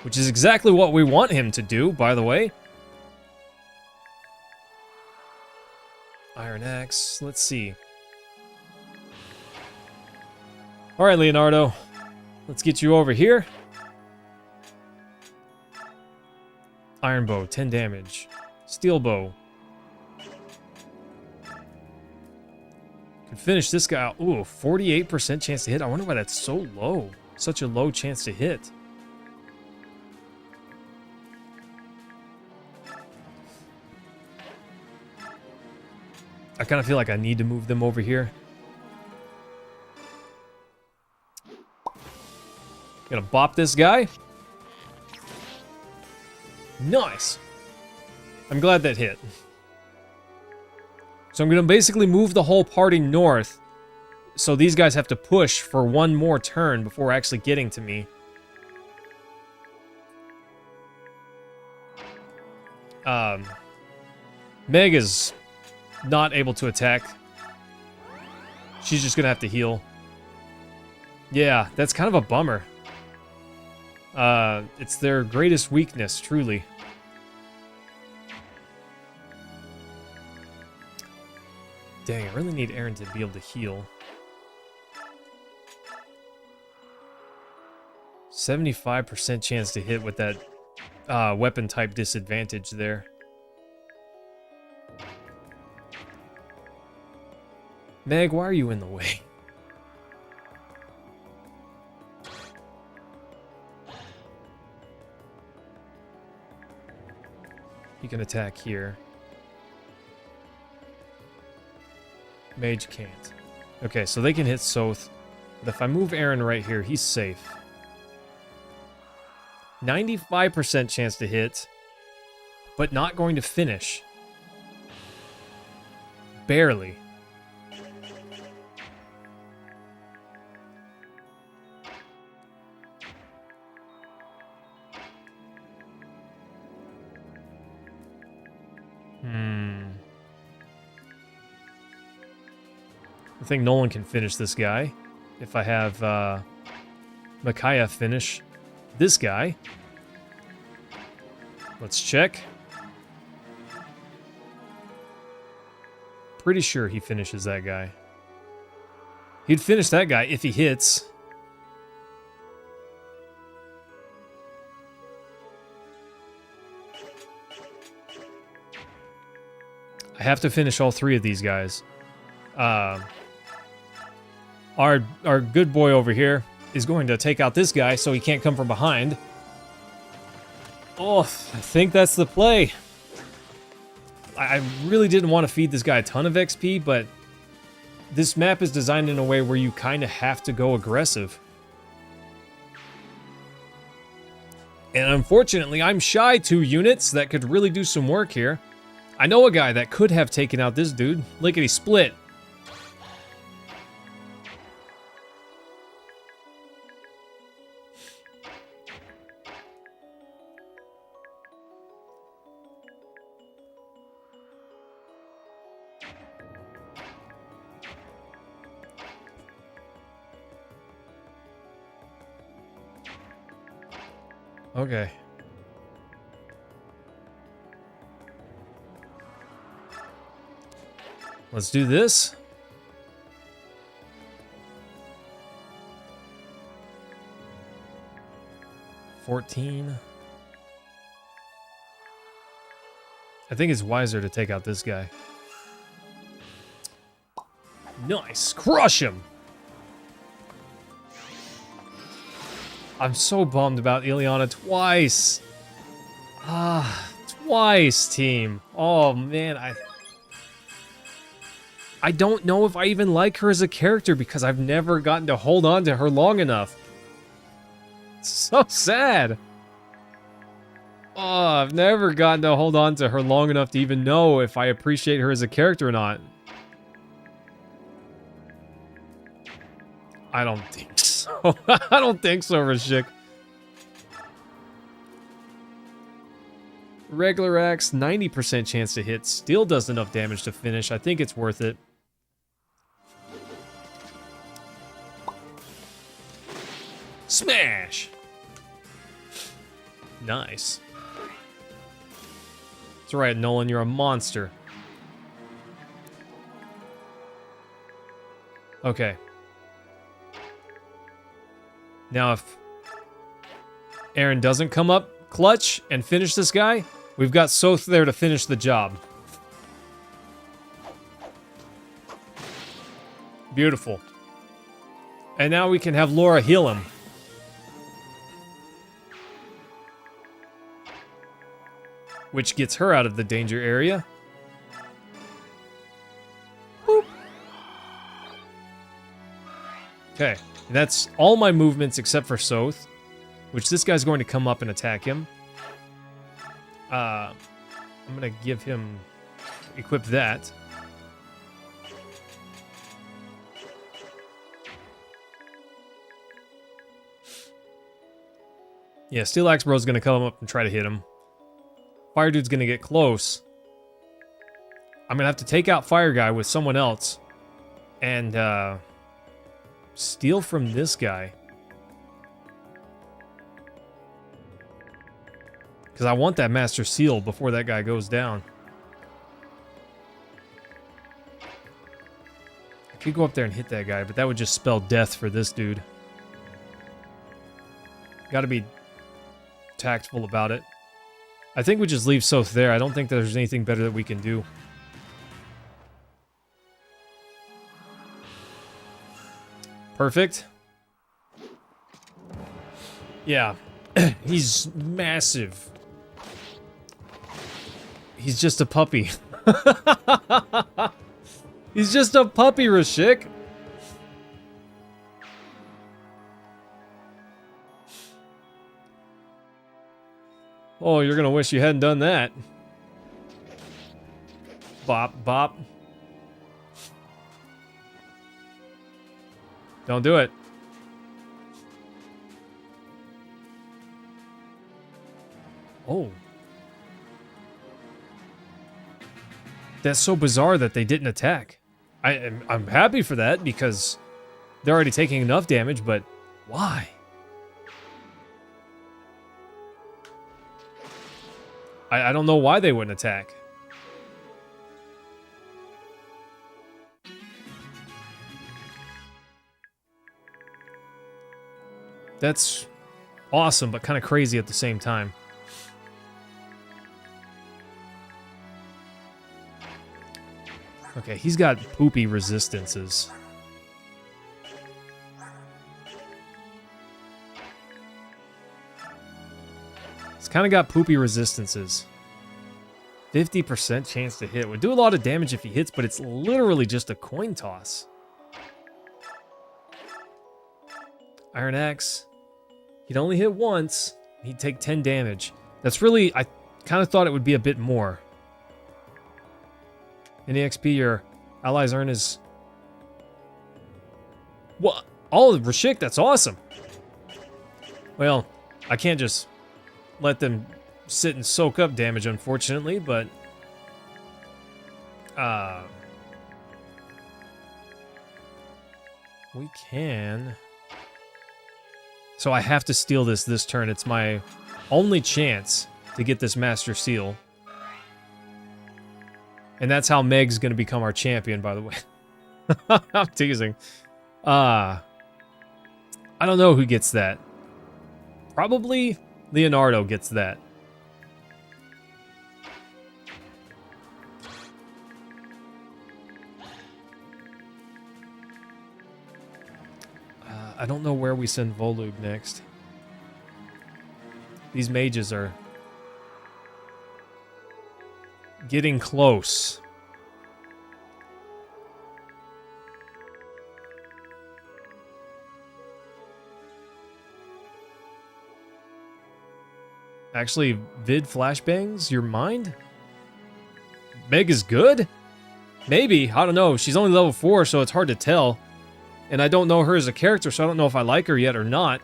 Which is exactly what we want him to do, by the way. Iron Axe. Let's see. Alright, Leonardo. Let's get you over here. Iron Bow, 10 damage. Steel Bow. Could finish this guy out. Ooh, 48% chance to hit. I wonder why that's so low. Such a low chance to hit. I kind of feel like I need to move them over here. Gonna bop this guy. Nice. I'm glad that hit. So I'm gonna basically move the whole party north. So these guys have to push for one more turn before actually getting to me. Meg is not able to attack. She's just gonna have to heal. Yeah, that's kind of a bummer. It's their greatest weakness, truly. Dang, I really need Aaron to be able to heal. 75% chance to hit with that weapon type disadvantage there. Meg, why are you in the way? You can attack here. Mage can't. Okay, so they can hit Soth. But if I move Aaron right here, he's safe. 95% chance to hit, but not going to finish. Barely. I think Nolan can finish this guy. If I have Micaiah finish this guy. Let's check. Pretty sure he finishes that guy. He'd finish that guy if he hits. I have to finish all three of these guys. Our good boy over here is going to take out this guy so he can't come from behind. Oh, I think that's the play. I really didn't want to feed this guy a ton of XP, but this map is designed in a way where you kind of have to go aggressive. And unfortunately, I'm shy 2 units that could really do some work here. I know a guy that could have taken out this dude. Lickety split. Okay. Let's do this. 14. I think it's wiser to take out this guy. Nice. Crush him. I'm so bummed about Ileana twice. Twice, team. Oh, man. I don't know if I even like her as a character because I've never gotten to hold on to her long enough. It's so sad. Oh, I've never gotten to hold on to her long enough to even know if I appreciate her as a character or not. I don't think so. I don't think so, Rashik. Regular axe, 90% chance to hit. Still does enough damage to finish. I think it's worth it. Smash! Nice. That's right, Nolan, you're a monster. Okay. Now if Aaron doesn't come up clutch and finish this guy, we've got Soth there to finish the job. Beautiful. And now we can have Laura heal him. Which gets her out of the danger area. Boop. Okay, and that's all my movements except for Soth, which this guy's going to come up and attack him. I'm going to give him, equip that. Yeah, Steel Axe Bro's going to come up and try to hit him. Fire Dude's going to get close. I'm going to have to take out Fire Guy with someone else. And, steal from this guy. Because I want that Master Seal before that guy goes down. I could go up there and hit that guy, but that would just spell death for this dude. Gotta be tactful about it. I think we just leave Soth there. I don't think there's anything better that we can do. Perfect. Yeah. He's massive. He's just a puppy. He's just a puppy, Rashik. Oh, you're gonna wish you hadn't done that. Bop, bop. Don't do it. Oh. That's so bizarre that they didn't attack. I'm happy for that because they're already taking enough damage, but why? I don't know why they wouldn't attack. That's awesome, but kind of crazy at the same time. Okay, he's got poopy resistances. It's kind of got poopy resistances. 50% chance to hit. Would do a lot of damage if he hits, but it's literally just a coin toss. Iron Axe. He'd only hit once. He'd take 10 damage. That's really... I kind of thought it would be a bit more. Any XP your allies earn is... What? Oh, Rashik, that's awesome. Well, I can't just let them sit and soak up damage, unfortunately, but... we can... So I have to steal this turn. It's my only chance to get this Master Seal. And that's how Meg's going to become our champion, by the way. I'm teasing. I don't know who gets that. Probably Leonardo gets that. I don't know where we send Volug next. These mages are getting close. Actually, vid flashbangs your mind? Meg is good? Maybe. I don't know. She's only level 4, so it's hard to tell. And I don't know her as a character, so I don't know if I like her yet or not.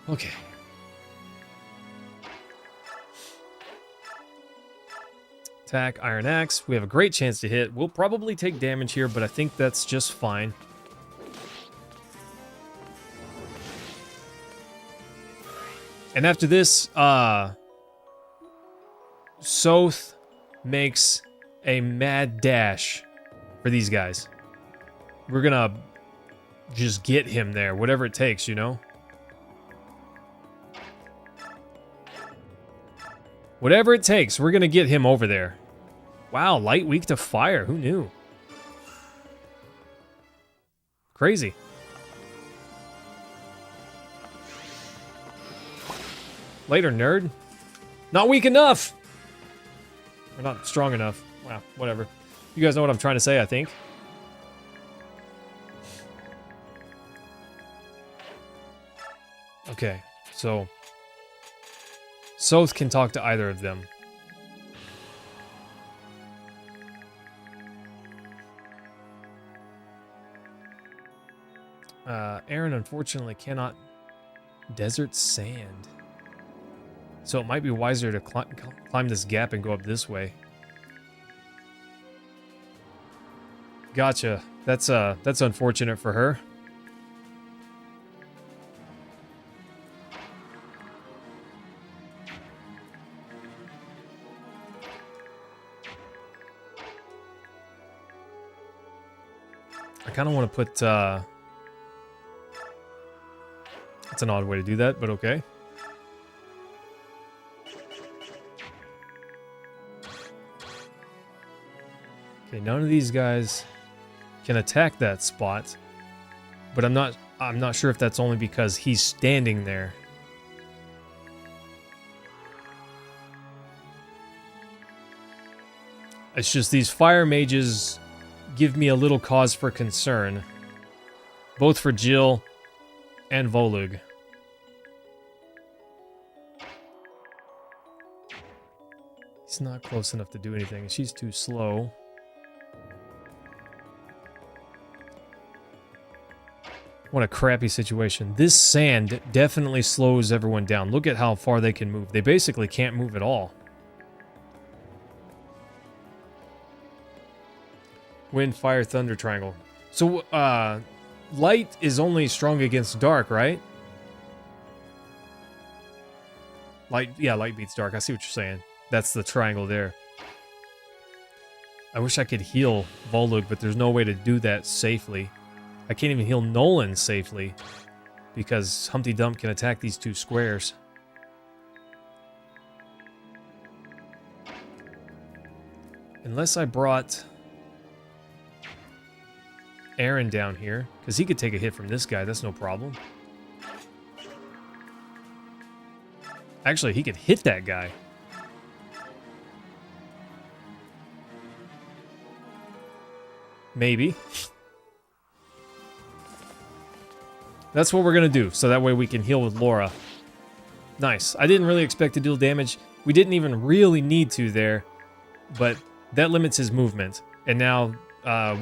Okay. Attack, Iron Axe. We have a great chance to hit. We'll probably take damage here, but I think that's just fine. And after this, Soth makes a mad dash for these guys. We're gonna just get him there, whatever it takes, you know? Whatever it takes, we're gonna get him over there. Wow, light weak to fire. Who knew? Crazy. Later, nerd. Not weak enough! Or not strong enough. Wow, whatever. You guys know what I'm trying to say, I think. Okay, so Soth can talk to either of them. Aaron unfortunately cannot desert sand. So it might be wiser to climb this gap and go up this way. Gotcha. That's unfortunate for her. I kind of want to put, that's an odd way to do that, but okay. Okay, none of these guys can attack that spot, but I'm not sure if that's only because he's standing there. It's just these fire mages give me a little cause for concern, both for Jill and Volug. He's not close enough to do anything. She's too slow. What a crappy situation. This sand definitely slows everyone down. Look at how far they can move. They basically can't move at all. Wind, fire, thunder triangle. So, light is only strong against dark, right? Light, yeah, light beats dark. I see what you're saying. That's the triangle there. I wish I could heal Volug, but there's no way to do that safely. I can't even heal Nolan safely because Humpty Dump can attack these two squares. Unless I brought Aaron down here, because he could take a hit from this guy, that's no problem. Actually, he could hit that guy. Maybe. That's what we're going to do, so that way we can heal with Laura. Nice. I didn't really expect to deal damage. We didn't even really need to there, but that limits his movement. And now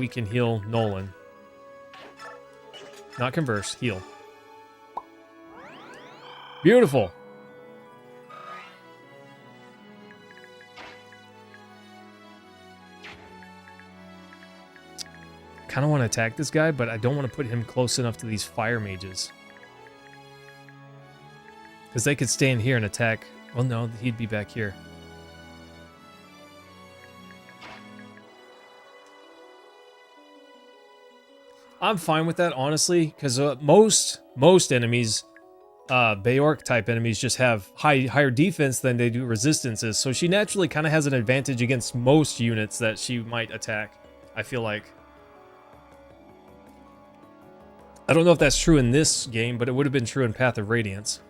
we can heal Nolan. Not converse, heal. Beautiful. Kind of want to attack this guy, but I don't want to put him close enough to these fire mages. Because they could stand here and attack. Well, no, he'd be back here. I'm fine with that, honestly, because most enemies, Bayork type enemies, just have higher defense than they do resistances. So she naturally kind of has an advantage against most units that she might attack, I feel like. I don't know if that's true in this game, but it would have been true in Path of Radiance.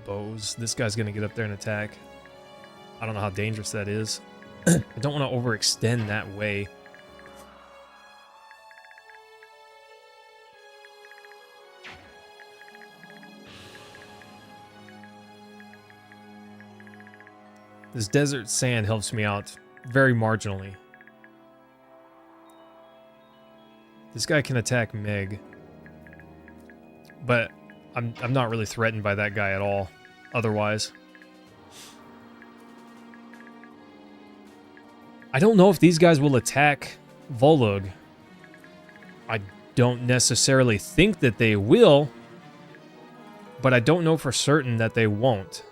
Bows. This guy's gonna get up there and attack. I don't know how dangerous that is. I don't want to overextend that way. This desert sand helps me out very marginally. This guy can attack Meg, but I'm not really threatened by that guy at all. Otherwise, I don't know if these guys will attack Volug. I don't necessarily think that they will, but I don't know for certain that they won't.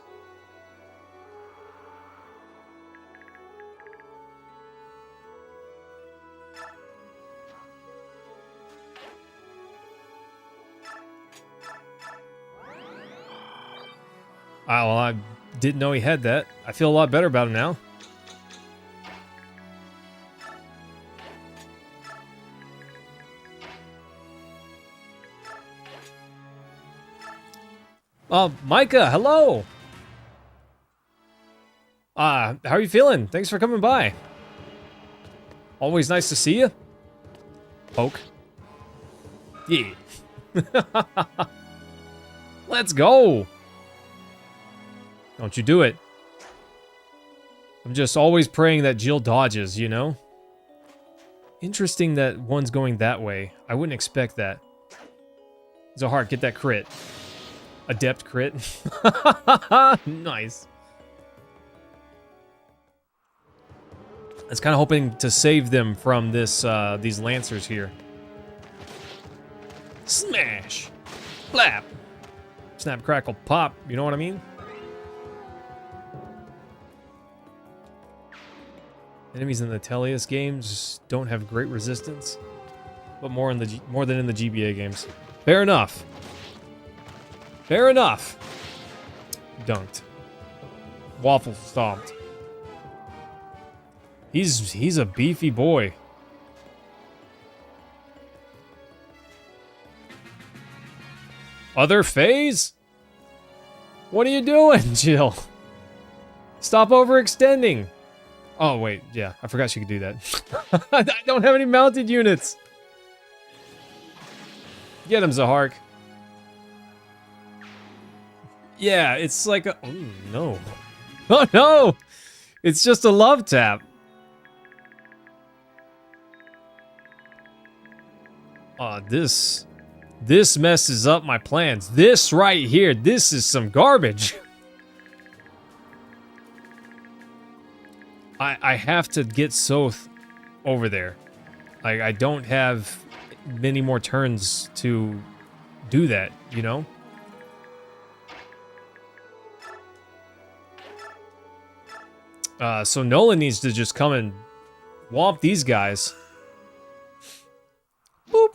Ah, well, I didn't know he had that. I feel a lot better about him now. Micah, hello! How are you feeling? Thanks for coming by. Always nice to see you. Poke. Yeah. Let's go! Don't you do it. I'm just always praying that Jill dodges, you know? Interesting that one's going that way. I wouldn't expect that. Zahar, get that crit. Adept crit. Nice. I was kind of hoping to save them from this, these Lancers here. Smash! Blap! Snap, crackle, pop. You know what I mean? Enemies in the Tellius games don't have great resistance, but more than in the GBA games. Fair enough. Fair enough. Dunked. Waffle stomped. He's a beefy boy. Other phase? What are you doing, Jill? Stop overextending. Oh, wait, yeah, I forgot she could do that. I don't have any mounted units. Get him, Zahark. Yeah, it's like a... Oh, no. Oh, no! It's just a love tap. This messes up my plans. This right here, this is some garbage. I have to get Soth over there. I don't have many more turns to do that, you know? So Nolan needs to just come and womp these guys. Boop.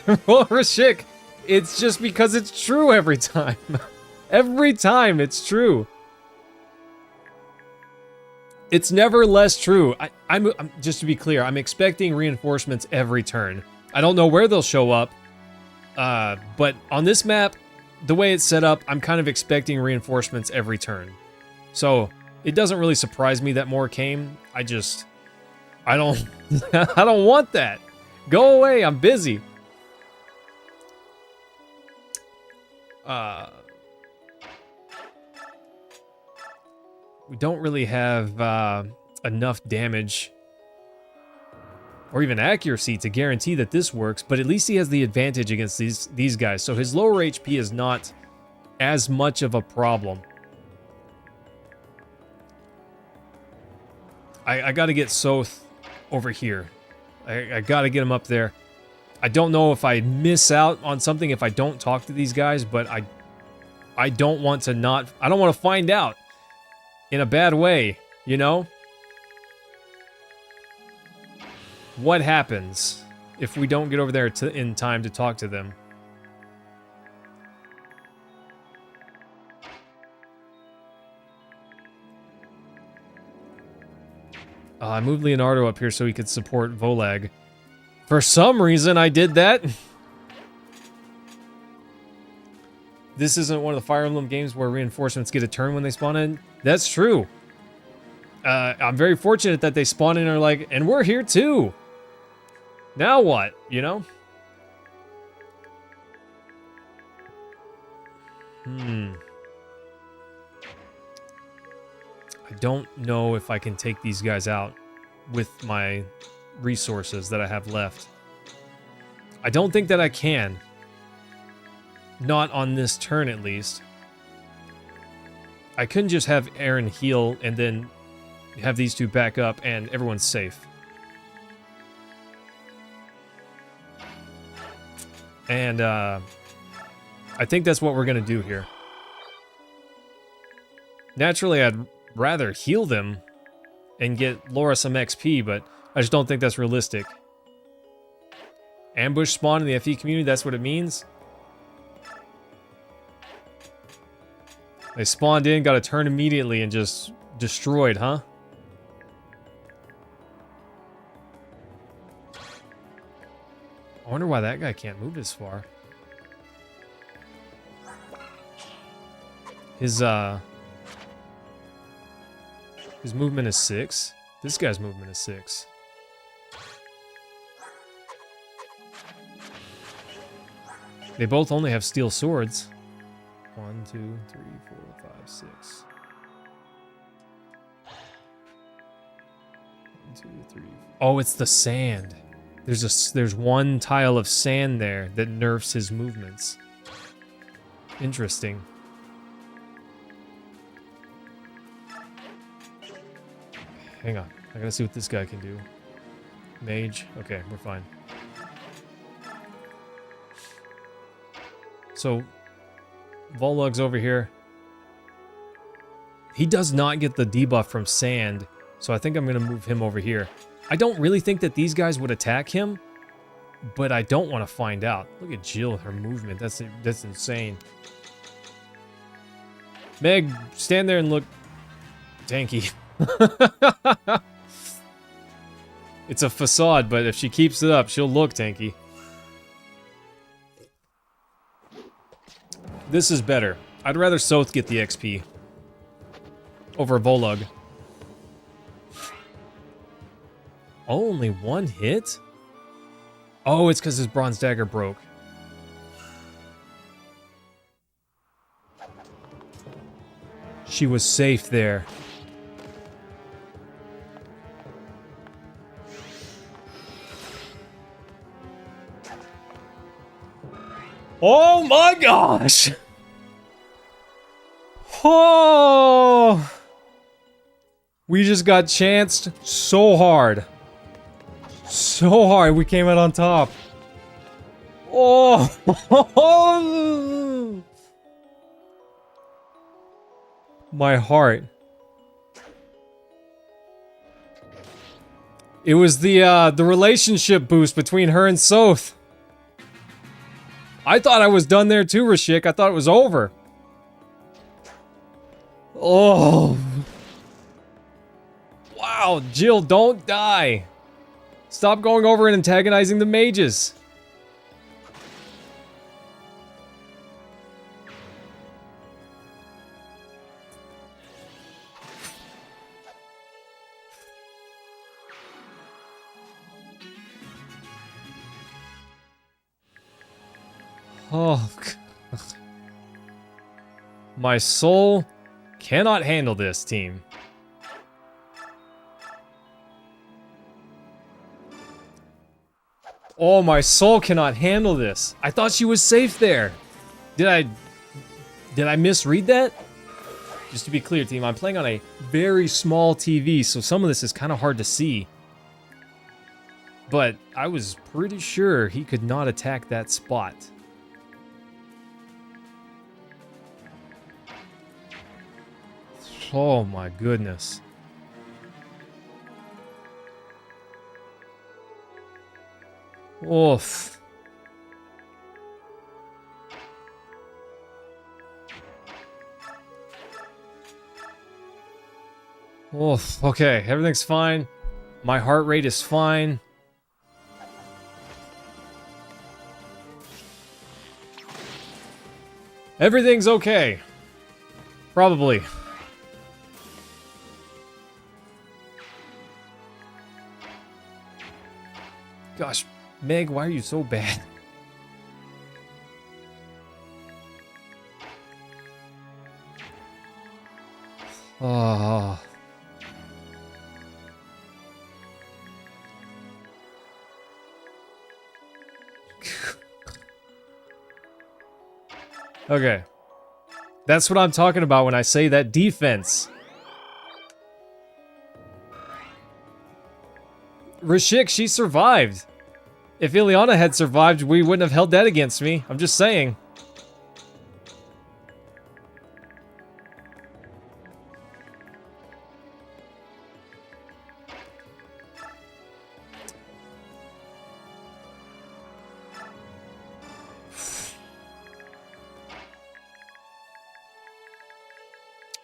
Rashik, it's just because it's true every time. Every time it's true. It's never less true. I'm just to be clear, I'm expecting reinforcements every turn. I don't know where they'll show up, but on this map, the way it's set up, I'm kind of expecting reinforcements every turn. So it doesn't really surprise me that more came. I don't I don't want that. Go away, I'm busy. We don't really have enough damage or even accuracy to guarantee that this works, but at least he has the advantage against these guys. So his lower HP is not as much of a problem. I got to get Soth over here. I got to get him up there. I don't know if I miss out on something if I don't talk to these guys, but I don't want to find out in a bad way, you know? What happens if we don't get over there in time to talk to them? I moved Leonardo up here so he could support Volag. For some reason, I did that. This isn't one of the Fire Emblem games where reinforcements get a turn when they spawn in. That's true. I'm very fortunate that they spawn in and are like, and we're here too. Now what, you know? I don't know if I can take these guys out with my resources that I have left. I don't think that I can. Not on this turn, at least. I couldn't just have Aaron heal and then have these two back up and everyone's safe. And, I think that's what we're gonna do here. Naturally, I'd rather heal them and get Laura some XP, but I just don't think that's realistic. Ambush spawn in the FE community, that's what it means? They spawned in, got a turn immediately, and just destroyed, huh? I wonder why that guy can't move this far. His movement is 6. This guy's movement is 6. They both only have steel swords. 1, 2, 3, 4, 5, 6. 1, 2, 3. Oh, it's the sand. There's one tile of sand there that nerfs his movements. Interesting. Hang on. I gotta see what this guy can do. Mage. Okay, we're fine. So, Volug's over here. He does not get the debuff from sand, so I think I'm gonna move him over here. I don't really think that these guys would attack him, but I don't want to find out. Look at Jill, her movement. That's insane. Meg, stand there and look tanky. It's a facade, but if she keeps it up, she'll look tanky. This is better. I'd rather Soth get the XP over Volug. Only one hit? Oh, it's because his bronze dagger broke. She was safe there. Oh my gosh! Oh! We just got chanced so hard. So hard, we came out on top. Oh! My heart. It was the relationship boost between her and Soth. I thought I was done there too, Rashik. I thought it was over. Oh. Wow, Jill, don't die. Stop going over and antagonizing the mages. Oh, God. My soul cannot handle this, team. Oh, my soul cannot handle this. I thought she was safe there. Did I misread that? Just to be clear, team, I'm playing on a very small TV, so some of this is kind of hard to see. But I was pretty sure he could not attack that spot. Oh my goodness. Oof. Oof. Okay, everything's fine. My heart rate is fine. Everything's okay. Probably. Gosh, Meg, why are you so bad? Oh. Okay. That's what I'm talking about when I say that defense. Rashik, she survived. If Ileana had survived, we wouldn't have held that against me. I'm just saying.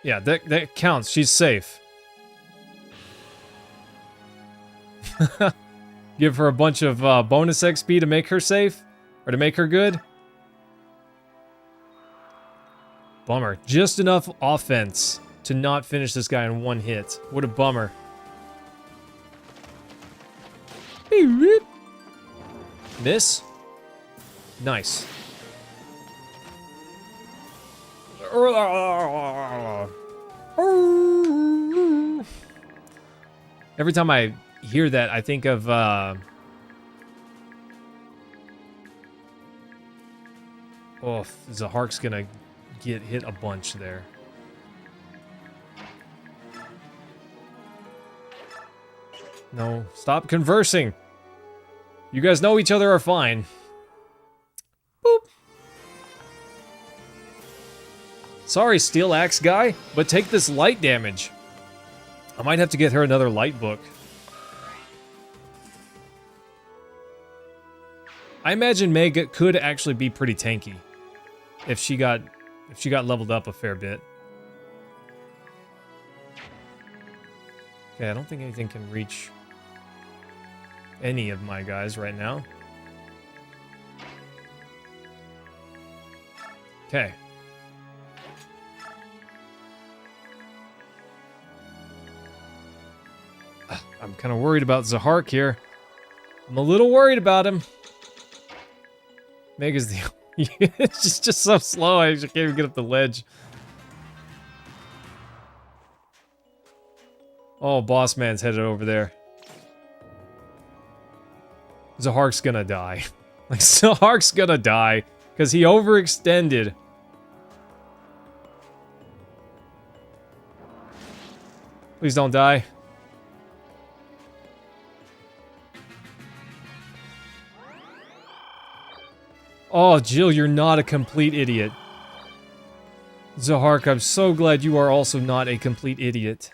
Yeah, that counts. She's safe. Give her a bunch of bonus XP to make her safe? Or to make her good? Bummer. Just enough offense to not finish this guy in one hit. What a bummer. Miss? Nice. Every time I hear that, I think of oh, Zahark's gonna get hit a bunch there. No, stop conversing. You guys know each other are fine. Boop. Sorry, Steel Axe guy, but take this light damage. I might have to get her another light book. I imagine Meg could actually be pretty tanky if she got leveled up a fair bit. Okay, I don't think anything can reach any of my guys right now. Okay. I'm kind of worried about Zahark here. I'm a little worried about him. Meg is the... it's just so slow, I can't even get up the ledge. Oh, Boss Man's headed over there. Zahark's gonna die. Like, Zahark's gonna die. Because he overextended. Please don't die. Oh, Jill, you're not a complete idiot. Zahark, I'm so glad you are also not a complete idiot.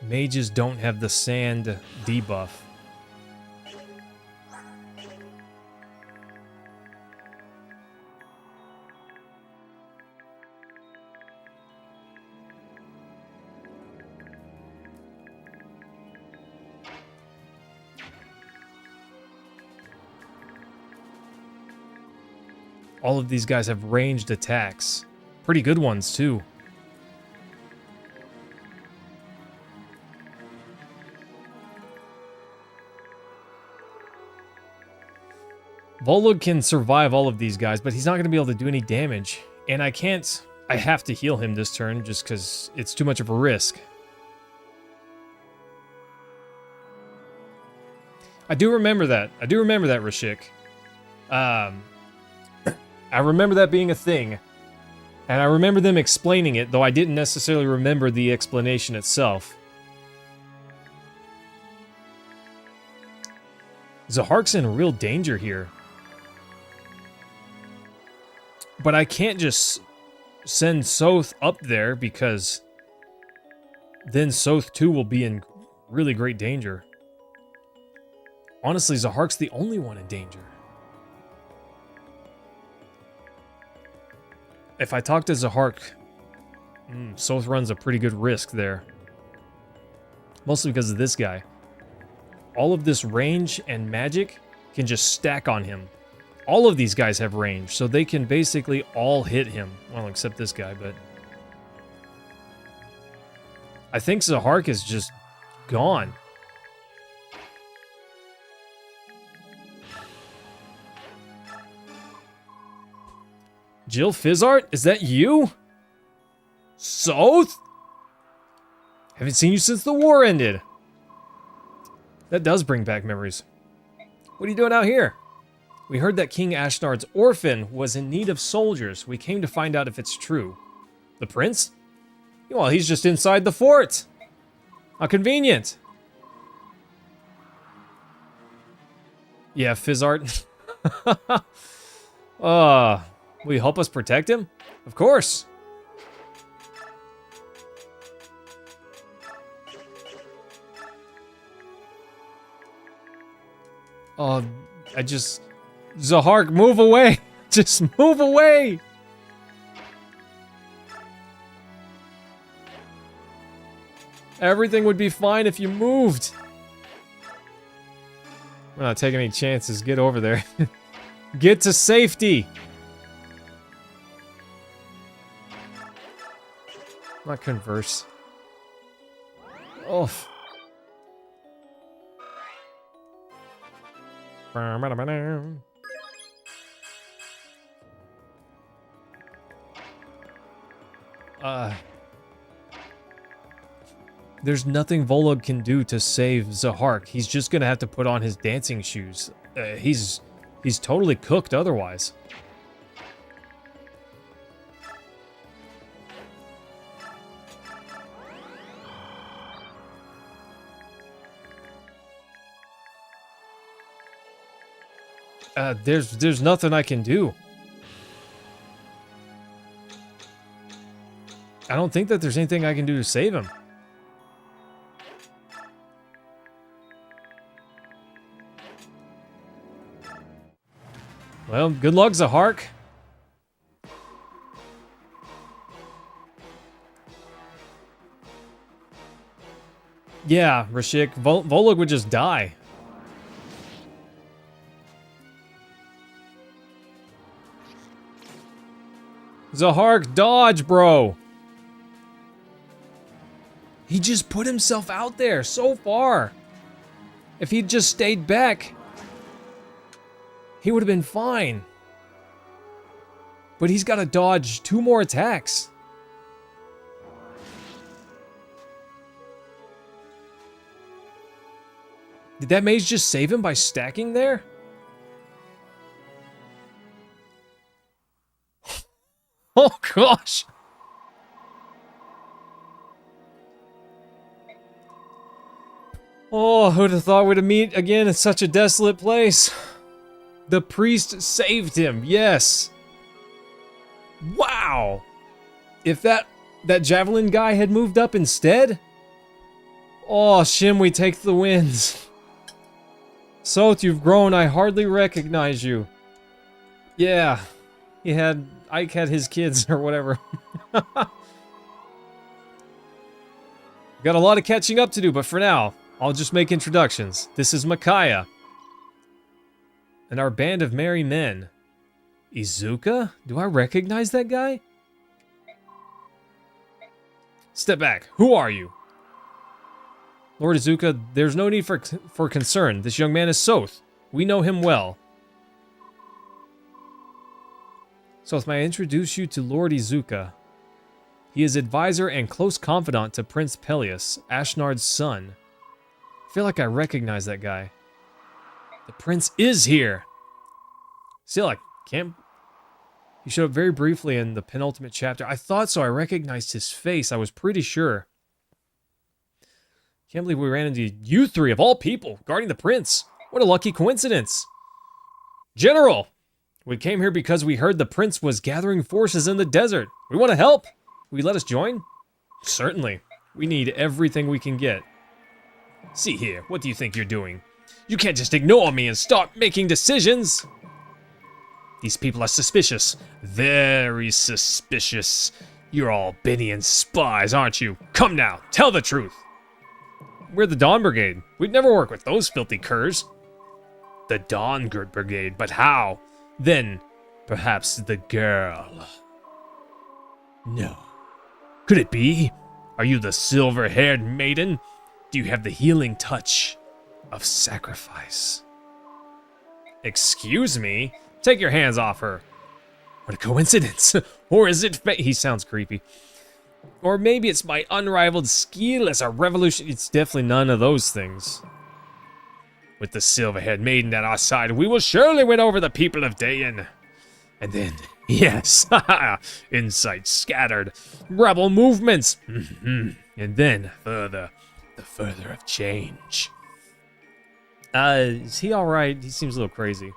Mages don't have the sand debuff. All of these guys have ranged attacks. Pretty good ones, too. Volug can survive all of these guys, but he's not going to be able to do any damage. And I can't... I have to heal him this turn just because it's too much of a risk. I do remember that. I do remember that, Rashik. I remember that being a thing. And I remember them explaining it, though I didn't necessarily remember the explanation itself. Zahark's in real danger here. But I can't just send Soth up there because then Soth too will be in really great danger. Honestly, Zahark's the only one in danger. If I talk to Zahark, Soth runs a pretty good risk there. Mostly because of this guy. All of this range and magic can just stack on him. All of these guys have range, so they can basically all hit him. Well, except this guy, but... I think Zahark is just gone. Jill Fizzart? Is that you? Soth? Haven't seen you since the war ended. That does bring back memories. What are you doing out here? We heard that King Ashnard's orphan was in need of soldiers. We came to find out if it's true. The prince? Well, he's just inside the fort. How convenient. Yeah, Fizzart. Will you help us protect him? Of course. Zahark, move away! Just move away! Everything would be fine if you moved. I'm not taking any chances. Get over there. Get to safety! Not converse. Oh. There's nothing Volog can do to save Zahark. He's just gonna have to put on his dancing shoes. He's totally cooked otherwise. There's nothing I can do. I don't think that there's anything I can do to save him. Well, good luck, Zahark. Yeah, Rashik, Volog would just die. Zahark, dodge, bro! He just put himself out there so far. If he'd just stayed back, he would have been fine. But he's got to dodge 2 more attacks. Did that mage just save him by stacking there? Oh gosh! Oh, who'd have thought we'd meet again in such a desolate place? The priest saved him, yes! Wow! If that javelin guy had moved up instead? Oh, Shim, we take the wins. Soth, you've grown, I hardly recognize you. Yeah, Ike had his kids, or whatever. Got a lot of catching up to do, but for now, I'll just make introductions. This is Micaiah. And our band of merry men. Izuka? Do I recognize that guy? Step back. Who are you? Lord Izuka, there's no need for concern. This young man is Soth. We know him well. Soth, may I introduce you to Lord Izuka? He is advisor and close confidant to Prince Peleus, Ashnard's son. I feel like I recognize that guy. The prince is here! Still, I can't... He showed up very briefly in the penultimate chapter. I thought so. I recognized his face. I was pretty sure. Can't believe we ran into you 3 of all people, guarding the prince. What a lucky coincidence. General! We came here because we heard the prince was gathering forces in the desert. We want to help. Will you let us join? Certainly. We need everything we can get. See here, what do you think you're doing? You can't just ignore me and start making decisions. These people are suspicious. Very suspicious. You're all Binion spies, aren't you? Come now, tell the truth. We're the Dawn Brigade. We'd never work with those filthy curs. The Dawn Brigade, but how? Then, perhaps the girl. No. Could it be? Are you the silver-haired maiden? Do you have the healing touch of sacrifice? Excuse me? Take your hands off her. What a coincidence. Or is it he sounds creepy. Or maybe it's my unrivaled skill as a revolution. It's definitely none of those things. With the silver-haired maiden at our side, we will surely win over the people of Dayan. And then, yes, insight scattered, rebel movements, and then the further of change. Is he all right? He seems a little crazy.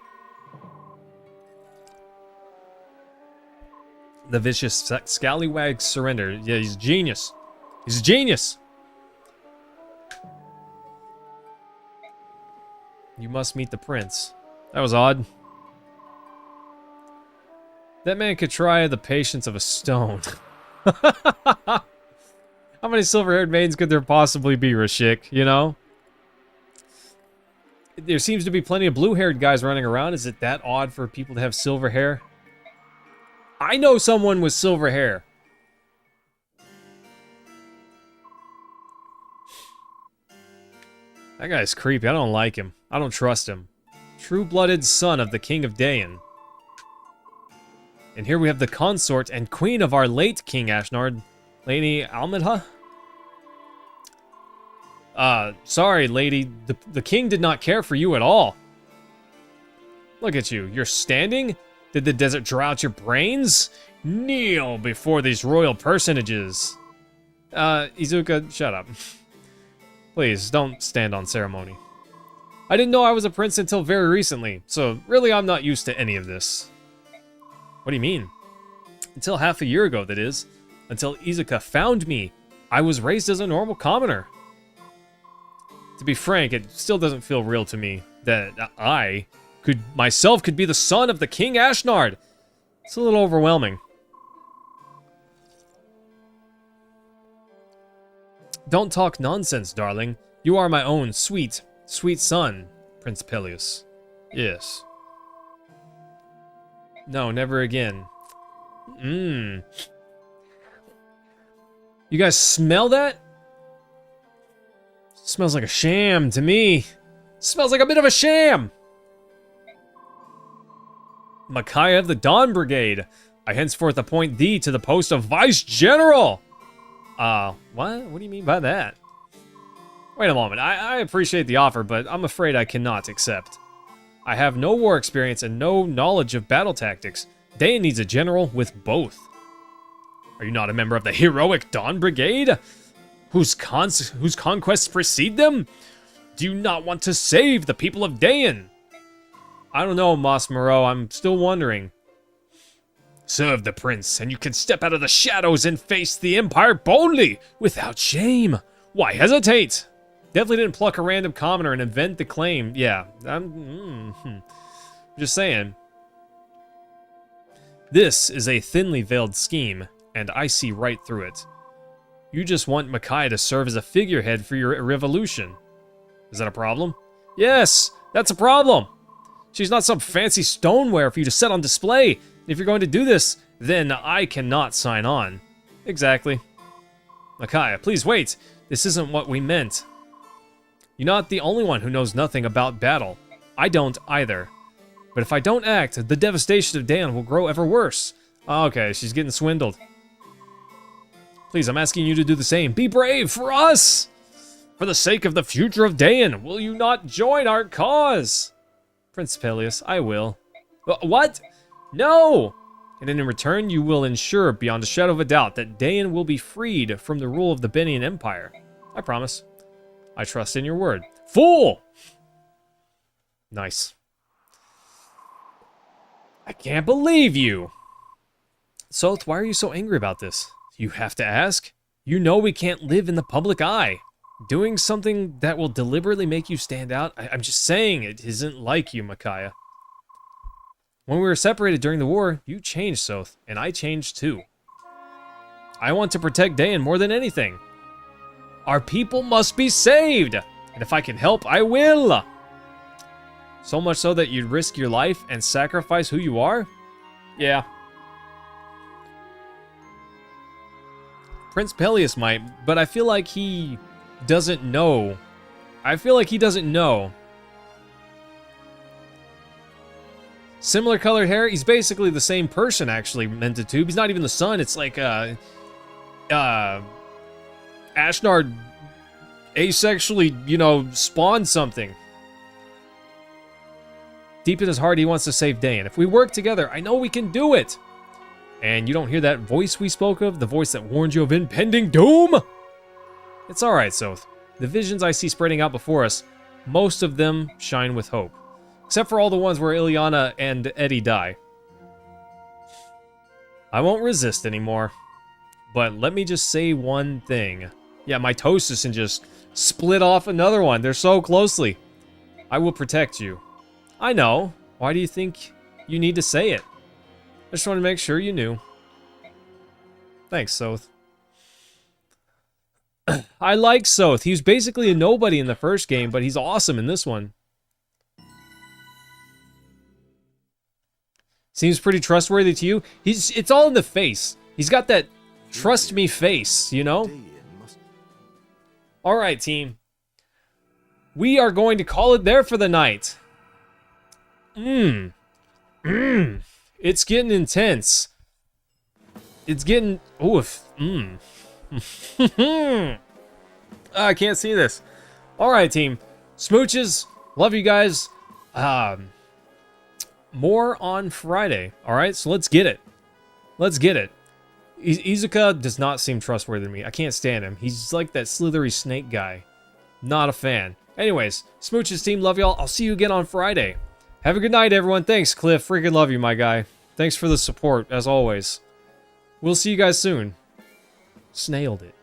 The vicious scallywag surrender. Yeah, he's a genius. He's a genius. You must meet the prince. That was odd. That man could try the patience of a stone. How many silver-haired maidens could there possibly be, Rashik, you know? There seems to be plenty of blue-haired guys running around. Is it that odd for people to have silver hair? I know someone with silver hair. That guy's creepy. I don't like him. I don't trust him. True-blooded son of the King of Dayan. And here we have the consort and queen of our late King Ashnard, Lady Almedha. Sorry, lady. The king did not care for you at all. Look at you. You're standing? Did the desert draw out your brains? Kneel before these royal personages. Izuka, shut up. Please, don't stand on ceremony. I didn't know I was a prince until very recently, so really I'm not used to any of this. What do you mean? Until half a year ago, that is. Until Izuka found me. I was raised as a normal commoner. To be frank, it still doesn't feel real to me that I myself could be the son of the King Ashnard. It's a little overwhelming. Don't talk nonsense, darling. You are my own sweet, sweet son, Prince Peleus. Yes. No, never again. You guys smell that? Smells like a sham to me. Smells like a bit of a sham. Micaiah of the Dawn Brigade. I henceforth appoint thee to the post of Vice General. What? What do you mean by that? Wait a moment. I appreciate the offer, but I'm afraid I cannot accept. I have no war experience and no knowledge of battle tactics. Dayan needs a general with both. Are you not a member of the heroic Dawn Brigade? Whose conquests precede them? Do you not want to save the people of Dayan? I don't know, Mas Moreau. I'm still wondering. Serve the prince, and you can step out of the shadows and face the Empire boldly, without shame. Why hesitate? Definitely didn't pluck a random commoner and invent the claim. Yeah, I'm just saying. This is a thinly veiled scheme, and I see right through it. You just want Micaiah to serve as a figurehead for your revolution. Is that a problem? Yes, that's a problem. She's not some fancy stoneware for you to set on display. If you're going to do this, then I cannot sign on. Exactly. Micaiah, please wait. This isn't what we meant. You're not the only one who knows nothing about battle. I don't either. But if I don't act, the devastation of Dayan will grow ever worse. Okay, she's getting swindled. Please, I'm asking you to do the same. Be brave for us! For the sake of the future of Dayan, will you not join our cause? Prince Peleus, I will. What? No! And in return, you will ensure beyond a shadow of a doubt that Dayan will be freed from the rule of the Binion Empire. I promise. I trust in your word. Fool! Nice. I can't believe you! Soth, why are you so angry about this? You have to ask. You know we can't live in the public eye. Doing something that will deliberately make you stand out? I'm just saying it isn't like you, Micaiah. When we were separated during the war, you changed, Soth, and I changed too. I want to protect Dayan more than anything. Our people must be saved! And if I can help, I will! So much so that you'd risk your life and sacrifice who you are? Yeah. Prince Peleus might, but I feel like he doesn't know. Similar colored hair, he's basically the same person, actually, Mentitube. He's not even the son, it's like, Ashnard asexually, you know, spawned something. Deep in his heart, he wants to save Dayan. If we work together, I know we can do it! And you don't hear that voice we spoke of? The voice that warned you of impending doom? It's alright, Soth. The visions I see spreading out before us, most of them shine with hope. Except for all the ones where Ilyana and Eddie die. I won't resist anymore. But let me just say one thing. Yeah, mitosis and just split off another one. They're so closely. I will protect you. I know. Why do you think you need to say it? I just want to make sure you knew. Thanks, Soth. I like Soth. He was basically a nobody in the first game, but he's awesome in this one. Seems pretty trustworthy to you. It's all in the face. He's got that trust me face, you know? Alright, team. We are going to call it there for the night. It's getting intense. It's getting... Oof. I can't see this. Alright, team. Smooches. Love you guys. More on Friday. Alright, so let's get it. Let's get it. Izuka does not seem trustworthy to me. I can't stand him. He's like that slithery snake guy. Not a fan. Anyways, Smooches team, love y'all. I'll see you again on Friday. Have a good night, everyone. Thanks, Cliff. Freaking love you, my guy. Thanks for the support, as always. We'll see you guys soon. Snailed it.